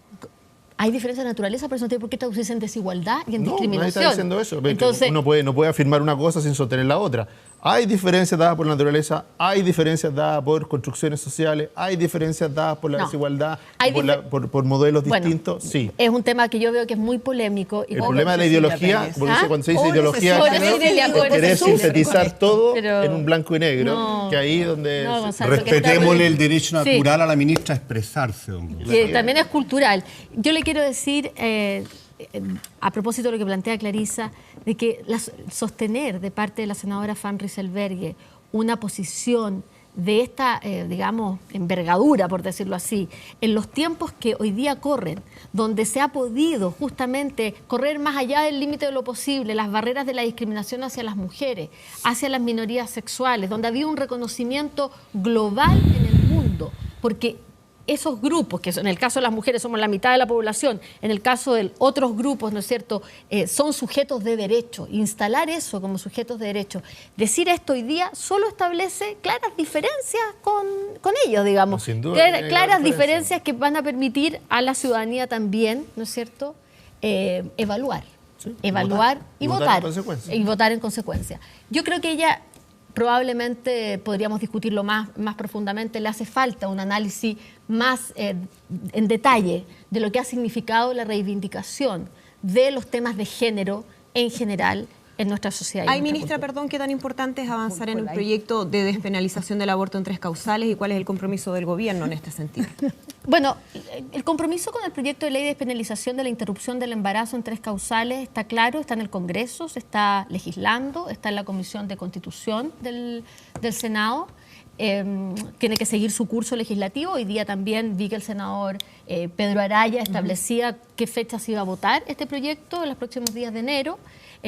Hay diferencia de naturaleza, pero eso no tiene por qué traducirse en desigualdad y en No, nadie discriminación. está diciendo eso. Entonces, Uno no puede afirmar una cosa sin sostener la otra. Hay diferencias dadas por la naturaleza, hay diferencias dadas por construcciones sociales, hay diferencias dadas por la No. desigualdad, Hay por modelos bueno, distintos. Sí. es un tema que yo veo que es muy polémico. Y El problema de la ideología, porque ¿Ah? cuando se dice Oh, ideología, necesito- de género, Cecilia, es por querer eso sufre sintetizar con esto. todo Pero- en un blanco y negro, No. que ahí donde... No, Gonzalo, Respetémosle el derecho Sí. natural a la ministra a expresarse, don Gonzalo. que también es cultural. Yo le quiero decir, a propósito de lo que plantea Clarisa, de que sostener de parte de la senadora Van Rysselberghe una posición de esta, digamos, envergadura, por decirlo así, en los tiempos que hoy día corren, donde se ha podido justamente correr más allá del límite de lo posible, las barreras de la discriminación hacia las mujeres, hacia las minorías sexuales, donde había un reconocimiento global en el mundo, porque esos grupos, que en el caso de las mujeres somos la mitad de la población, en el caso de otros grupos, ¿no es cierto?, son sujetos de derecho. Instalar eso como sujetos de derecho, decir esto hoy día solo establece claras diferencias con ellos, digamos. No, sin duda Claras tiene claras diferencias. diferencias que van a permitir a la ciudadanía también, ¿no es cierto?, evaluar. Sí, Evaluar y votar. en consecuencia. Y votar en consecuencia. Yo creo que ella... Probablemente podríamos discutirlo más profundamente. Le hace falta un análisis más en detalle de lo que ha significado la reivindicación de los temas de género en general en nuestra sociedad. y Ay, en nuestra ministra, cultura. perdón, ¿qué tan importante es avanzar en un proyecto de despenalización del aborto en 3 causales y cuál es el compromiso del gobierno en este sentido? Bueno, el compromiso con el proyecto de ley de despenalización de la interrupción del embarazo en 3 causales está claro, está en el Congreso, se está legislando, está en la Comisión de Constitución del Senado. Tiene que seguir su curso legislativo. Hoy día también vi que el senador Pedro Araya establecía qué fecha se iba a votar este proyecto en los próximos días de enero.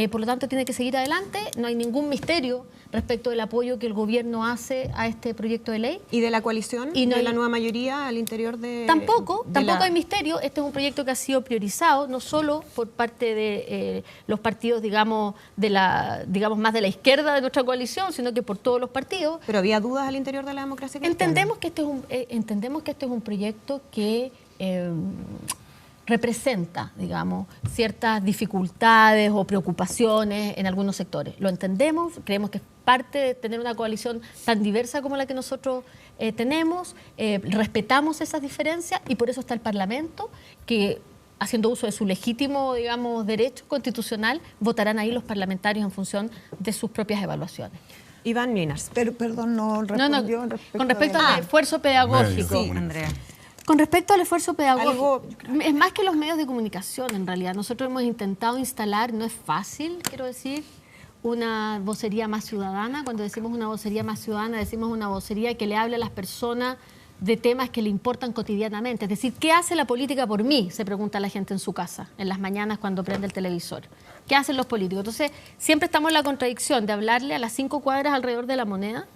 Por lo tanto, tiene que seguir adelante. No hay ningún misterio respecto del apoyo que el gobierno hace a este proyecto de ley. ¿Y de la coalición? Y no ¿De hay- la nueva mayoría al interior de...? Tampoco de la- hay misterio. Este es un proyecto que ha sido priorizado no solo por parte de los partidos, digamos más de la izquierda de nuestra coalición, sino que por todos los partidos. ¿Pero había dudas al interior de la democracia cristiana? Entendemos que este es un proyecto que representa, digamos, ciertas dificultades o preocupaciones en algunos sectores. Lo entendemos, creemos que es parte de tener una coalición tan diversa como la que nosotros tenemos, respetamos esas diferencias y por eso está el Parlamento, que haciendo uso de su legítimo, digamos, derecho constitucional, votarán ahí los parlamentarios en función de sus propias evaluaciones. Iván Llinars. Pero, perdón, no respondió Con respecto de- al esfuerzo pedagógico. Medio. Andrea. Con respecto al esfuerzo pedagógico, es más que los medios de comunicación en realidad. Nosotros hemos intentado instalar, no es fácil, quiero decir, una vocería más ciudadana. Cuando decimos una vocería más ciudadana, decimos una vocería que le hable a las personas de temas que le importan cotidianamente. Es decir, ¿qué hace la política por mí? Se pregunta la gente en su casa, en las mañanas cuando prende el televisor. ¿Qué hacen los políticos? Entonces, siempre estamos en la contradicción de hablarle a las 5 cuadras alrededor de la Moneda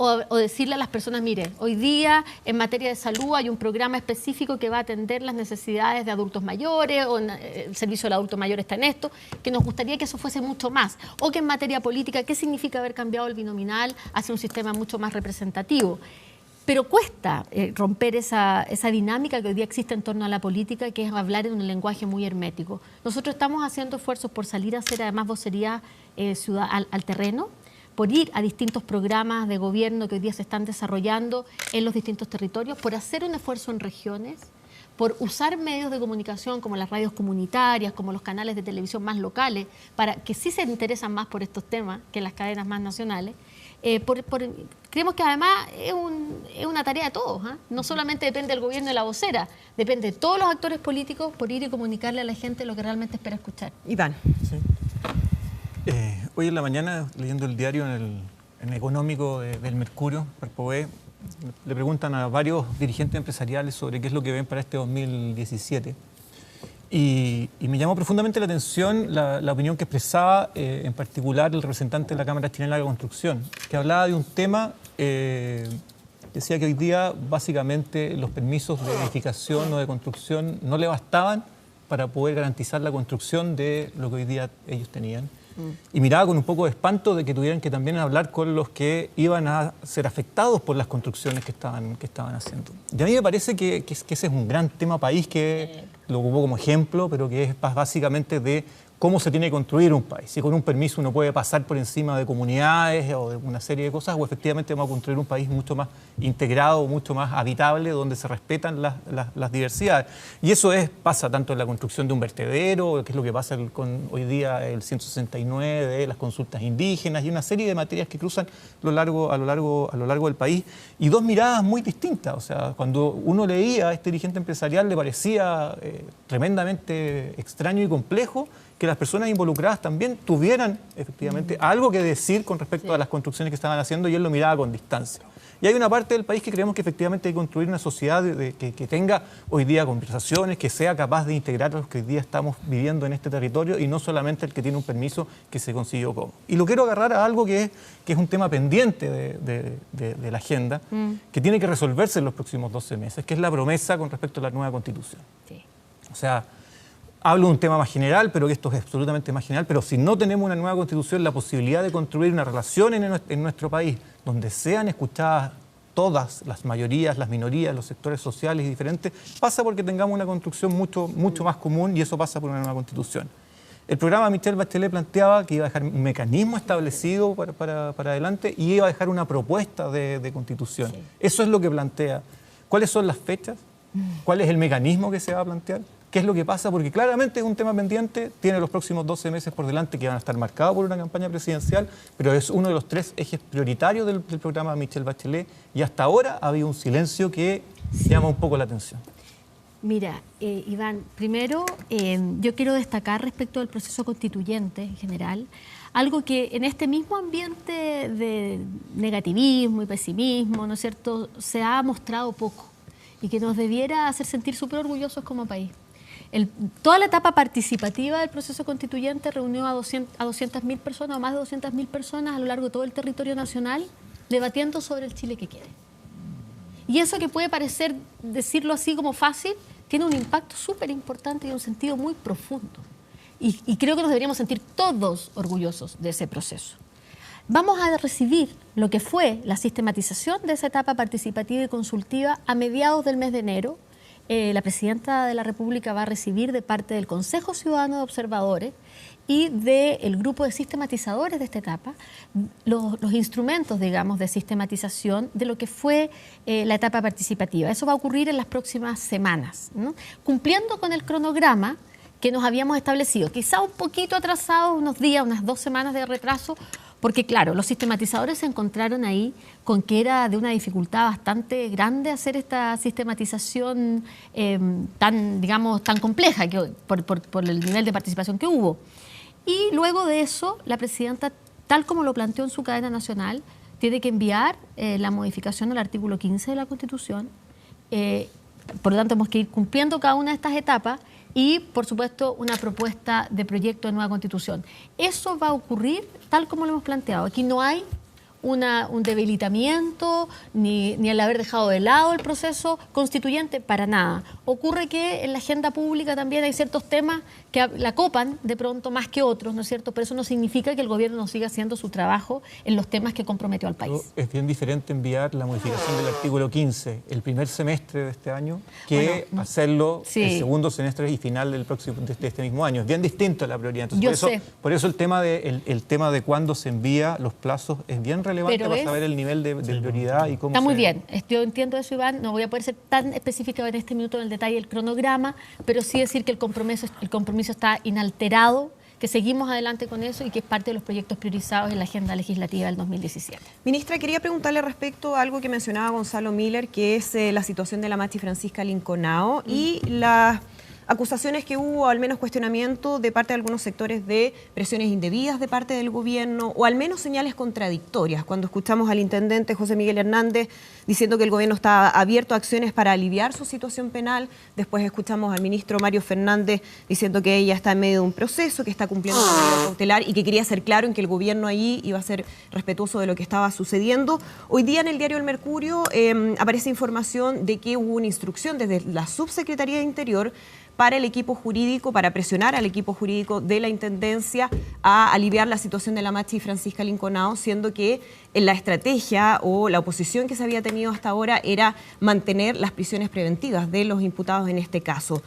o decirle a las personas, mire, hoy día en materia de salud hay un programa específico que va a atender las necesidades de adultos mayores, o el servicio del adulto mayor está en esto, que nos gustaría que eso fuese mucho más. O que en materia política, ¿qué significa haber cambiado el binominal hacia un sistema mucho más representativo? Pero cuesta romper esa dinámica que hoy día existe en torno a la política, que es hablar en un lenguaje muy hermético. Nosotros estamos haciendo esfuerzos por salir a hacer además vocería al terreno, por ir a distintos programas de gobierno que hoy día se están desarrollando en los distintos territorios, por hacer un esfuerzo en regiones, por usar medios de comunicación como las radios comunitarias, como los canales de televisión más locales, para que sí se interesan más por estos temas que las cadenas más nacionales. Creemos que además es una tarea de todos, ¿eh? No solamente depende del gobierno y la vocera, depende de todos los actores políticos por ir y comunicarle a la gente lo que realmente espera escuchar. Iván. Sí. Hoy en la mañana, leyendo el diario en el económico del Mercurio, Perpoé, le preguntan a varios dirigentes empresariales sobre qué es lo que ven para este 2017. Y me llamó profundamente la atención la opinión que expresaba en particular el representante de la Cámara Chilena de la Construcción, que hablaba de un tema, decía que hoy día básicamente los permisos de edificación o de construcción no le bastaban para poder garantizar la construcción de lo que hoy día ellos tenían. Y miraba con un poco de espanto de que tuvieran que también hablar con los que iban a ser afectados por las construcciones que estaban haciendo. Y a mí me parece que ese es un gran tema país, que lo ocupó como ejemplo, pero que es básicamente de cómo se tiene que construir un país. Si con un permiso uno puede pasar por encima de comunidades o de una serie de cosas, o efectivamente vamos a construir un país mucho más integrado, mucho más habitable, donde se respetan las diversidades. Y eso pasa tanto en la construcción de un vertedero, que es lo que pasa con hoy día el 169 de las consultas indígenas, y una serie de materias que cruzan a lo largo del país, y dos miradas muy distintas. O sea, cuando uno leía a este dirigente empresarial le parecía tremendamente extraño y complejo que las personas involucradas también tuvieran efectivamente algo que decir con respecto a las construcciones que estaban haciendo, y él lo miraba con distancia. Y hay una parte del país que creemos que efectivamente hay que construir una sociedad que tenga hoy día conversaciones, que sea capaz de integrar a los que hoy día estamos viviendo en este territorio, y no solamente el que tiene un permiso que se consiguió como. Y lo quiero agarrar a algo que es un tema pendiente de la agenda, que tiene que resolverse en los próximos 12 meses, que es la promesa con respecto a la nueva Constitución. Sí. O sea, hablo de un tema más general, pero que esto es absolutamente más general, pero si no tenemos una nueva Constitución, la posibilidad de construir una relación en nuestro país donde sean escuchadas todas las mayorías, las minorías, los sectores sociales y diferentes, pasa porque tengamos una construcción mucho más común, y eso pasa por una nueva Constitución. El programa de Michelle Bachelet planteaba que iba a dejar un mecanismo establecido para adelante, y iba a dejar una propuesta de Constitución. Sí. Eso es lo que plantea. ¿Cuáles son las fechas? ¿Cuál es el mecanismo que se va a plantear? ¿Qué es lo que pasa? Porque claramente es un tema pendiente, tiene los próximos 12 meses por delante que van a estar marcados por una campaña presidencial, pero es uno de los 3 ejes prioritarios del programa de Michelle Bachelet, y hasta ahora ha habido un silencio que llama un poco la atención. Mira, Iván, primero yo quiero destacar respecto al proceso constituyente en general, algo que en este mismo ambiente de negativismo y pesimismo, ¿no es cierto?, se ha mostrado poco, y que nos debiera hacer sentir súper orgullosos como país. Toda la etapa participativa del proceso constituyente reunió a 200.000 personas, o más de 200.000 personas a lo largo de todo el territorio nacional, debatiendo sobre el Chile que quiere. Y eso que puede parecer, decirlo así como fácil, tiene un impacto súper importante y un sentido muy profundo. Y creo que nos deberíamos sentir todos orgullosos de ese proceso. Vamos a recibir lo que fue la sistematización de esa etapa participativa y consultiva a mediados del mes de enero. La Presidenta de la República va a recibir de parte del Consejo Ciudadano de Observadores y del grupo de sistematizadores de esta etapa los instrumentos, digamos, de sistematización de lo que fue la etapa participativa. Eso va a ocurrir en las próximas semanas, ¿no?, cumpliendo con el cronograma que nos habíamos establecido, quizá un poquito atrasado, unos días, unas 2 semanas de retraso, porque claro, los sistematizadores se encontraron ahí con que era de una dificultad bastante grande hacer esta sistematización tan compleja por el nivel de participación que hubo. Y luego de eso, la Presidenta, tal como lo planteó en su cadena nacional, tiene que enviar la modificación al artículo 15 de la Constitución. Por lo tanto, tenemos que ir cumpliendo cada una de estas etapas y, por supuesto, una propuesta de proyecto de nueva Constitución. Eso va a ocurrir tal como lo hemos planteado. Aquí no hay un debilitamiento, ni el haber dejado de lado el proceso constituyente, para nada. Ocurre que en la agenda pública también hay ciertos temas que la copan de pronto más que otros, ¿no es cierto? Pero eso no significa que el gobierno no siga haciendo su trabajo en los temas que comprometió al país. Es bien diferente enviar la modificación del artículo 15 el primer semestre de este año que hacerlo el segundo semestre y final del próximo, de este mismo año. Es bien distinto la prioridad. Entonces, por eso el tema de cuándo se envía los plazos es bien relevante para saber el nivel de prioridad y cómo está muy bien. Yo entiendo eso, Iván. No voy a poder ser tan específica en este minuto en el detalle del cronograma, pero sí decir que el compromiso está inalterado, que seguimos adelante con eso y que es parte de los proyectos priorizados en la agenda legislativa del 2017. Ministra, quería preguntarle respecto a algo que mencionaba Gonzalo Miller, que es la situación de la Machi Francisca Linconao y las acusaciones que hubo, al menos cuestionamiento de parte de algunos sectores de presiones indebidas de parte del gobierno, o al menos señales contradictorias. Cuando escuchamos al intendente José Miguel Hernández diciendo que el gobierno está abierto a acciones para aliviar su situación penal, después escuchamos al ministro Mario Fernández diciendo que ella está en medio de un proceso, que está cumpliendo con medida cautelar y que quería ser claro en que el gobierno allí iba a ser respetuoso de lo que estaba sucediendo. Hoy día en el diario El Mercurio aparece información de que hubo una instrucción desde la Subsecretaría de Interior para el equipo jurídico, para presionar al equipo jurídico de la Intendencia a aliviar la situación de la Machi Francisca Linconao, siendo que la estrategia o la oposición que se había tenido hasta ahora era mantener las prisiones preventivas de los imputados en este caso.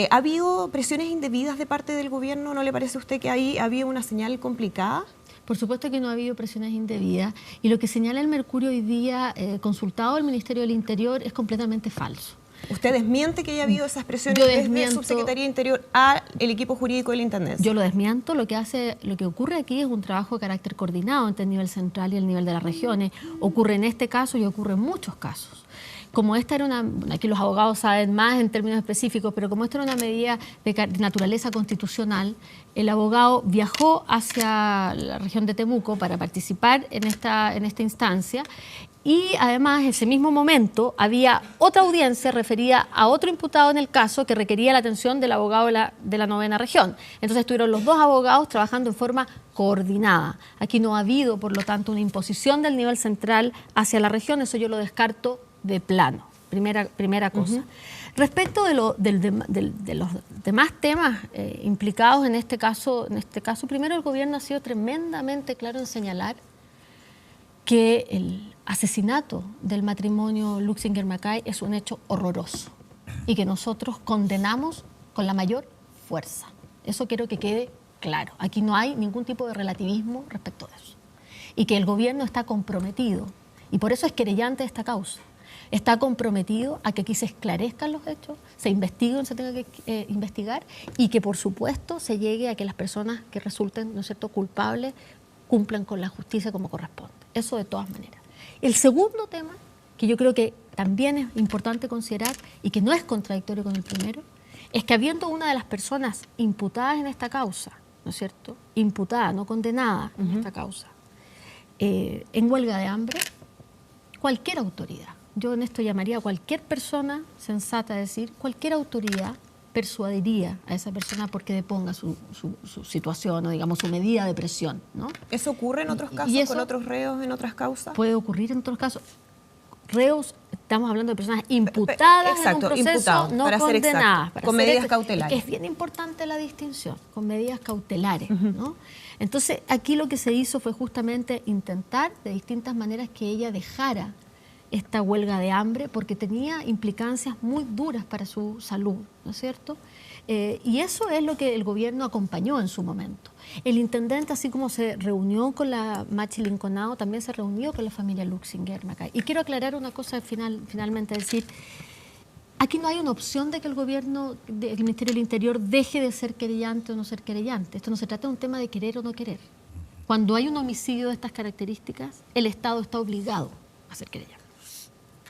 ¿Ha habido presiones indebidas de parte del gobierno? ¿No le parece a usted que ahí había una señal complicada? Por supuesto que no ha habido presiones indebidas y lo que señala el Mercurio hoy día, consultado al Ministerio del Interior, es completamente falso. ¿Usted desmiente que haya habido esas presiones desde Subsecretaría de Interior al equipo jurídico de la Intendencia? Yo lo desmiento. Lo que ocurre aquí es un trabajo de carácter coordinado entre el nivel central y el nivel de las regiones. Ocurre en este caso y ocurre en muchos casos. Como esta era aquí los abogados saben más en términos específicos, pero como esta era una medida de naturaleza constitucional, el abogado viajó hacia la región de Temuco para participar en esta instancia. Y además, en ese mismo momento, había otra audiencia referida a otro imputado en el caso que requería la atención del abogado de la 9ª región. Entonces estuvieron los dos abogados trabajando en forma coordinada. Aquí no ha habido, por lo tanto, una imposición del nivel central hacia la región. Eso yo lo descarto de plano. Primera cosa. Respecto de los demás temas implicados en este caso, primero el gobierno ha sido tremendamente claro en señalar que el asesinato del matrimonio Luxinger-Macay es un hecho horroroso y que nosotros condenamos con la mayor fuerza. Eso quiero que quede claro. Aquí no hay ningún tipo de relativismo respecto de eso. Y que el gobierno está comprometido, y por eso es querellante esta causa, está comprometido a que aquí se esclarezcan los hechos, se investiguen, se tenga que investigar, y que por supuesto se llegue a que las personas que resulten, ¿no es cierto?, culpables cumplan con la justicia como corresponde. Eso de todas maneras. El segundo tema, que yo creo que también es importante considerar y que no es contradictorio con el primero, es que habiendo una de las personas imputadas en esta causa, ¿no es cierto?, imputada, no condenada en esta causa, en huelga de hambre, cualquier autoridad, yo en esto llamaría a cualquier persona sensata a decir, cualquier autoridad persuadiría a esa persona porque deponga su situación o, digamos, su medida de presión, ¿no? ¿Eso ocurre en otros casos, con otros reos, en otras causas? Puede ocurrir en otros casos. Reos, estamos hablando de personas imputadas en un proceso, no condenadas. Con medidas cautelares. Es bien importante la distinción, con medidas cautelares, ¿no? Entonces, aquí lo que se hizo fue justamente intentar, de distintas maneras, que ella dejara esta huelga de hambre porque tenía implicancias muy duras para su salud, ¿no es cierto? Y eso es lo que el gobierno acompañó en su momento. El intendente, así como se reunió con la Machi Linconao, también se reunió con la familia Luxinger-Macay. Y quiero aclarar una cosa finalmente, decir, aquí no hay una opción de que el gobierno, el Ministerio del Interior, deje de ser querellante o no ser querellante. Esto no se trata de un tema de querer o no querer. Cuando hay un homicidio de estas características, el Estado está obligado a ser querellante.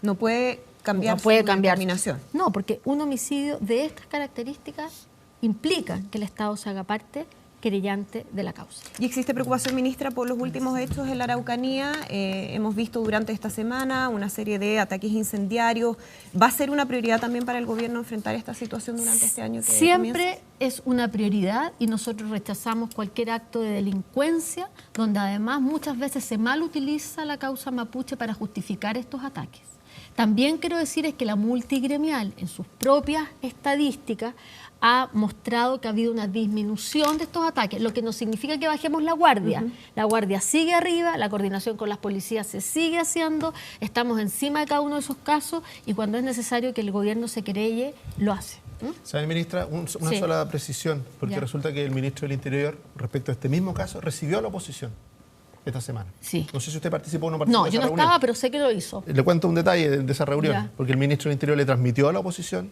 No puede cambiar su determinación. No, porque un homicidio de estas características implica que el Estado se haga parte querellante de la causa. ¿Y existe preocupación, ministra, por los últimos hechos en la Araucanía? Hemos visto durante esta semana una serie de ataques incendiarios. ¿Va a ser una prioridad también para el gobierno enfrentar esta situación durante este año que Siempre comienza? es una prioridad y nosotros rechazamos cualquier acto de delincuencia donde además muchas veces se mal utiliza la causa mapuche para justificar estos ataques. También quiero decir es que la multigremial en sus propias estadísticas ha mostrado que ha habido una disminución de estos ataques, lo que no significa que bajemos la guardia. La guardia sigue arriba, la coordinación con las policías se sigue haciendo, estamos encima de cada uno de esos casos y cuando es necesario que el gobierno se querelle, lo hace. ¿Sabe, ministra? Una Sí. sola precisión, porque Ya. resulta que el ministro del Interior, respecto a este mismo caso, recibió a la oposición esta semana. Sí. No sé si usted participó o no participó No, de yo esa no reunión. estaba, pero sé que lo hizo. Le cuento un detalle de esa reunión, Ya. porque el ministro del Interior le transmitió a la oposición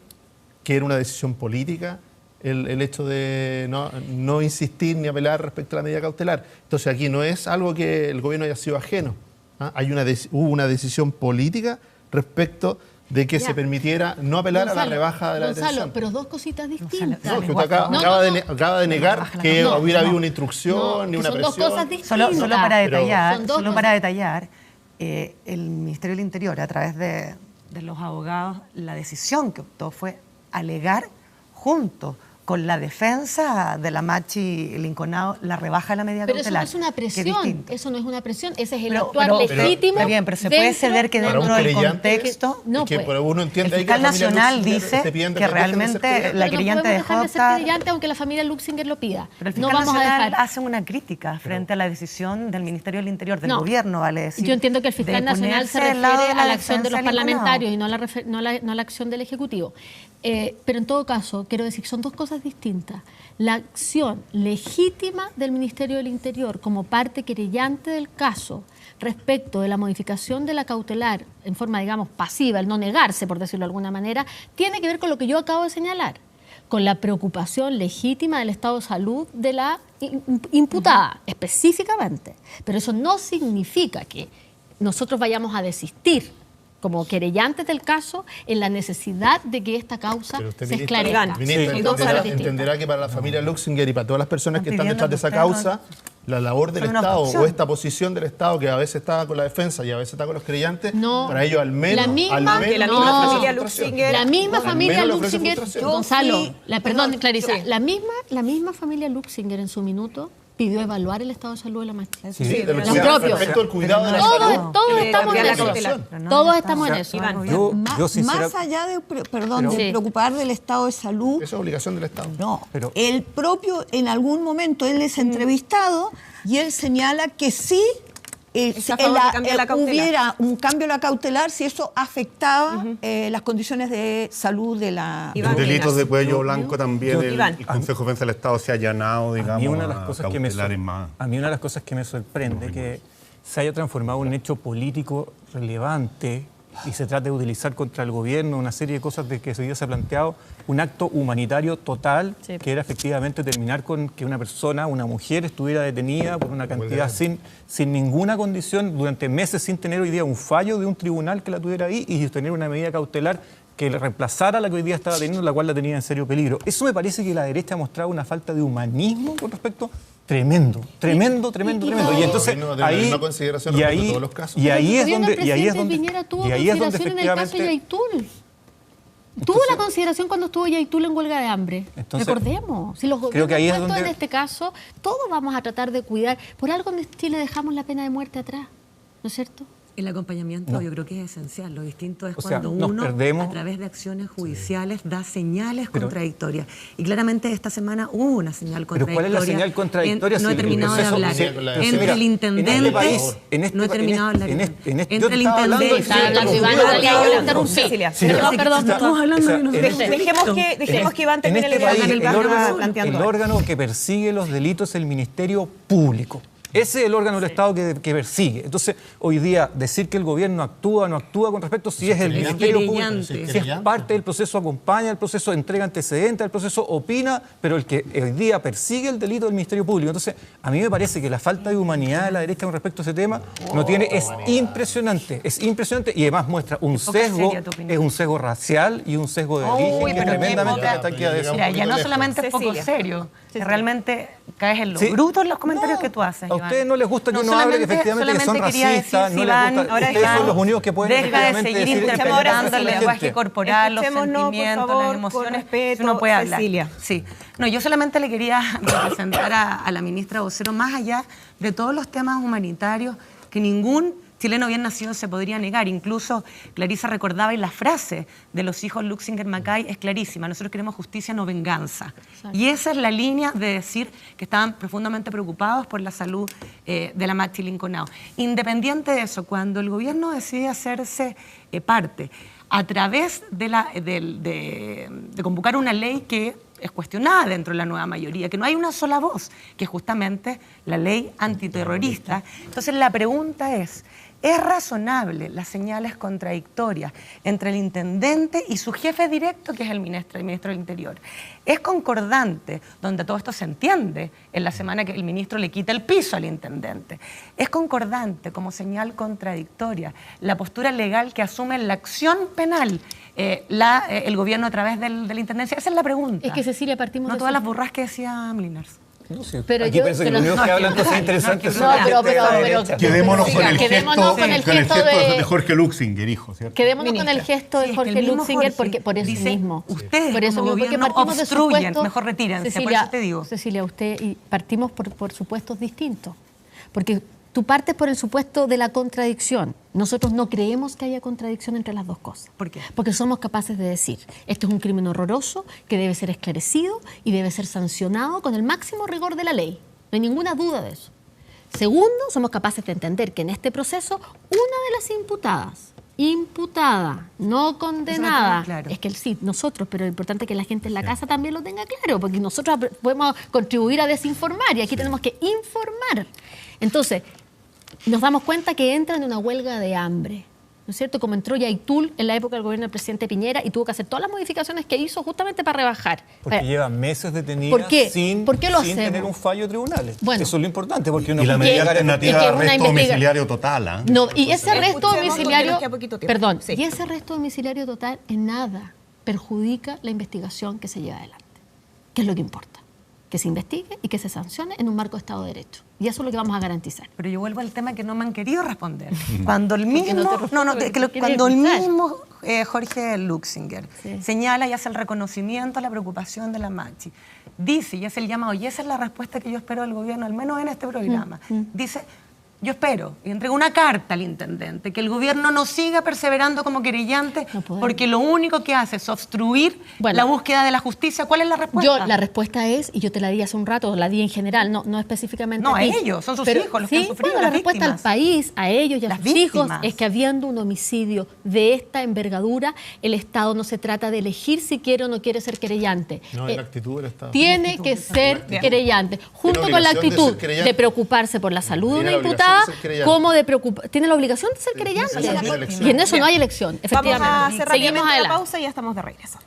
que era una decisión política el hecho de no insistir ni apelar respecto a la medida cautelar. Entonces aquí no es algo que el gobierno haya sido ajeno. ¿Ah? Hubo una decisión política respecto de que Ya. se permitiera no apelar a la rebaja de la Gonzalo, detención. pero dos cositas distintas. No, que usted acaba de negar que hubiera habido una instrucción ni que una son presión. dos cosas distintas. Solo para Pero- detallar, Son dos solo cosas. para detallar, el Ministerio del Interior, a través de los abogados, la decisión que optó fue alegar junto con la defensa de la Machi Linconao la rebaja de la medida Pero eso no cautelar. es una que es presión, distinto. eso no es una presión, ese es el Pero- actuar pero- legítimo. Está bien, pero se puede dentro ceder que de- Para un dentro del querellante, contexto... No, es que pues. por uno entiende El ahí que la fiscal familia nacional Luxinger dice esté pidiendo que dejen de ser realmente querellante. la Pero no querellante podemos dejó dejar de ser optar... querellante aunque la familia Luxinger lo pida. Pero el No fiscal vamos a nacional dejar. hace una crítica frente a la decisión del Ministerio del Interior, del No. gobierno, vale decir. Yo entiendo que el fiscal de nacional se ponerse al lado refiere de a la acción de defensa los Linconao. parlamentarios y no a la acción del Ejecutivo. Pero en todo caso, quiero decir que son dos cosas distintas. La acción legítima del Ministerio del Interior como parte querellante del caso respecto de la modificación de la cautelar en forma, digamos, pasiva, el no negarse, por decirlo de alguna manera, tiene que ver con lo que yo acabo de señalar, con la preocupación legítima del estado de salud de la imputada, específicamente. Pero eso no significa que nosotros vayamos a desistir como querellantes del caso en la necesidad de que esta causa Pero usted, se ministra, esclarezca. ministra, Son dos cosas distintas. entenderá que para la familia Luxinger y para todas las personas que Están están detrás de esa pidiendo que causa, la labor del son una Estado opción. o esta posición del Estado que a veces está con la defensa y a veces está con los creyentes, No. para ellos al menos... La misma- al menos que la le misma ofrece familia frustración. Luxinger- La misma Al familia menos le ofrece Luxinger, frustración. Gonzalo, Sí, perdón, perdón, Clarisa, sí. la misma familia Luxinger en su minuto pidió evaluar el estado de salud de la Machi. Sí, Sí, de lo que los sea, propios. respecto al cuidado de la Todos, salud. todos de estamos en la eso. cautelar. Pero no Todos han estamos en estado. eso. Iván. Yo sincera- Más allá de, de Sí. preocupar del estado de salud, Eso es obligación del Estado. no. Pero- El propio, en algún momento, él es entrevistado y él señala que sí Está a favor de cambiar la cautelar. hubiera un cambio a la cautelar si eso afectaba las condiciones de salud de la... Iván. En delitos de cuello Yo- blanco también Iván. el Consejo de Defensa del Estado se ha allanado, digamos, A mí una de las cosas que me cautelares más. a mí una de las cosas que me sorprende que se haya transformado en un hecho político relevante y se trate de utilizar contra el gobierno una serie de cosas de que se ha planteado un acto humanitario total, Sí. que era efectivamente terminar con que una persona, una mujer, estuviera detenida por una cantidad sin ninguna condición durante meses, sin tener hoy día un fallo de un tribunal que la tuviera ahí y tener una medida cautelar que le reemplazara a la que hoy día estaba teniendo, la cual la tenía en serio peligro. Eso me parece que la derecha ha mostrado una falta de humanismo con respecto tremendo. Y entonces no va a tener la ahí misma consideración y respecto a ahí todos los casos. y ahí El es gobierno donde del y ahí es presidente donde Piñera tuvo y ahí es donde consideración en el caso efectivamente Yaitul. Tuvo la consideración cuando estuvo Yaitul en huelga de hambre. Entonces, Recordemos, si los creo gobiernos que ahí es puestos donde- en este caso, todos vamos a tratar de cuidar. Por algo en Chile dejamos la pena de muerte atrás, ¿no es cierto? El acompañamiento No. yo creo que es esencial. Lo distinto es O sea, cuando nos uno, perdemos. a través de acciones judiciales, da señales Pero- contradictorias. Y claramente esta semana hubo una señal Pero contradictoria. ¿cuál es la señal contradictoria? No he si terminado de eso- hablar. si- Entre mira, el intendente... no he terminado de hablar. yo Entre el estaba hablando intendente... de- Está hablando Sí, Iván, sí, no sí, le sí, voy a interrumpir. Cecilia, Perdón. Estamos hablando de unos Dejemos que Iván termine en la este idea país, que él el va planteando. órgano que persigue los delitos es el Ministerio Público. Ese es el órgano del Estado que persigue. Entonces, hoy día, decir que el gobierno actúa o no actúa con respecto, si es el Ministerio Público, si es parte del proceso, acompaña el proceso, entrega antecedentes al proceso, opina, pero el que hoy día persigue el delito del Ministerio Público. Entonces, a mí me parece que la falta de humanidad de la derecha con respecto a ese tema es impresionante y además muestra un sesgo, es un sesgo racial y un sesgo de origen que tremendamente ataque a eso. Mira, ya no solamente es poco serio, que realmente caes en lo bruto en los comentarios que tú haces. A ustedes no les gusta que uno hable que efectivamente son racistas, no les gusta, ustedes son los únicos que pueden deja de seguir interpretando el lenguaje corporal, los sentimientos, favor, las emociones, respeto, uno puede hablar. Cecilia. Sí. No, yo solamente le quería representar a la ministra vocero, más allá de todos los temas humanitarios que ningún chileno bien nacido se podría negar. Incluso Clarisa recordaba, y la frase de los hijos Luxinger-Macay es clarísima: nosotros queremos justicia, no venganza. Exacto. Y esa es la línea de decir que estaban profundamente preocupados por la salud de la Maxi Linconao. Independiente de eso, cuando el gobierno decide hacerse parte a través de convocar una ley que es cuestionada dentro de la nueva mayoría, que no hay una sola voz, que es justamente la ley antiterrorista. Entonces la pregunta ¿es razonable las señales contradictorias entre el intendente y su jefe directo, que es el ministro del Interior? ¿Es concordante, donde todo esto se entiende, en la semana que el ministro le quita el piso al intendente? ¿Es concordante como señal contradictoria la postura legal que asume la acción penal el gobierno a través de la intendencia? Esa es la pregunta. Es que, Cecilia, partimos no de todas las burras que decía Mlinars. No sé, pero aquí parece que los únicos que hablan cosas interesantes son quedémonos con el gesto de Jorge Luxinger, hijo, ¿cierto? Quedémonos con el gesto de Jorge Luxinger, porque por eso mismo. Ustedes por eso como mismo, porque gobierno partimos obstruyen, de supuestos, mejor retírense, Cecilia, por eso te digo. Cecilia, partimos por supuestos distintos, porque tú partes por el supuesto de la contradicción. Nosotros no creemos que haya contradicción entre las dos cosas. ¿Por qué? Porque somos capaces de decir, esto es un crimen horroroso que debe ser esclarecido y debe ser sancionado con el máximo rigor de la ley. No hay ninguna duda de eso. Segundo, somos capaces de entender que en este proceso una de las imputada, no condenada, claro. Es que sí, nosotros, pero lo importante es que la gente en la casa también lo tenga claro, porque nosotros podemos contribuir a desinformar y aquí tenemos que informar. Entonces, nos damos cuenta que entran en una huelga de hambre, ¿no es cierto? Como entró Yaitul en la época del gobierno del presidente Piñera y tuvo que hacer todas las modificaciones que hizo justamente para rebajar. Porque lleva meses detenida sin tener un fallo de tribunales. Bueno, eso es lo importante. Porque y la medida alternativa de arresto domiciliario total. No, y ese arresto domiciliario, perdón, sí. Y ese arresto domiciliario total en nada perjudica la investigación que se lleva adelante. ¿Qué es lo que importa? Que se investigue y que se sancione en un marco de Estado de Derecho. Y eso es lo que vamos a garantizar. Pero yo vuelvo al tema que no me han querido responder. Cuando el mismo, cuando el mismo Jorge Luxinger señala y hace el reconocimiento a la preocupación de la Maxi, dice y hace el llamado, y esa es la respuesta que yo espero del gobierno, al menos en este programa, dice: yo espero, y entrego una carta al intendente, que el gobierno no siga perseverando como querellante, porque lo único que hace es obstruir la búsqueda de la justicia. ¿Cuál es la respuesta? La respuesta es, y yo te la di hace un rato, la di en general, no específicamente no, a ti. Ellos, son sus hijos los que han sufrido, la respuesta al país, a ellos y a sus hijos, es que habiendo un homicidio de esta envergadura, el Estado no se trata de elegir si quiere o no quiere ser querellante. No, es la actitud del Estado. Tiene que ser querellante, junto con la actitud de preocuparse por la salud de una imputada, como tiene la obligación de ser querellante. Y en eso no hay elección, efectivamente. Vamos a hacer Seguimos rápidamente adelante. la pausa y ya estamos de regreso.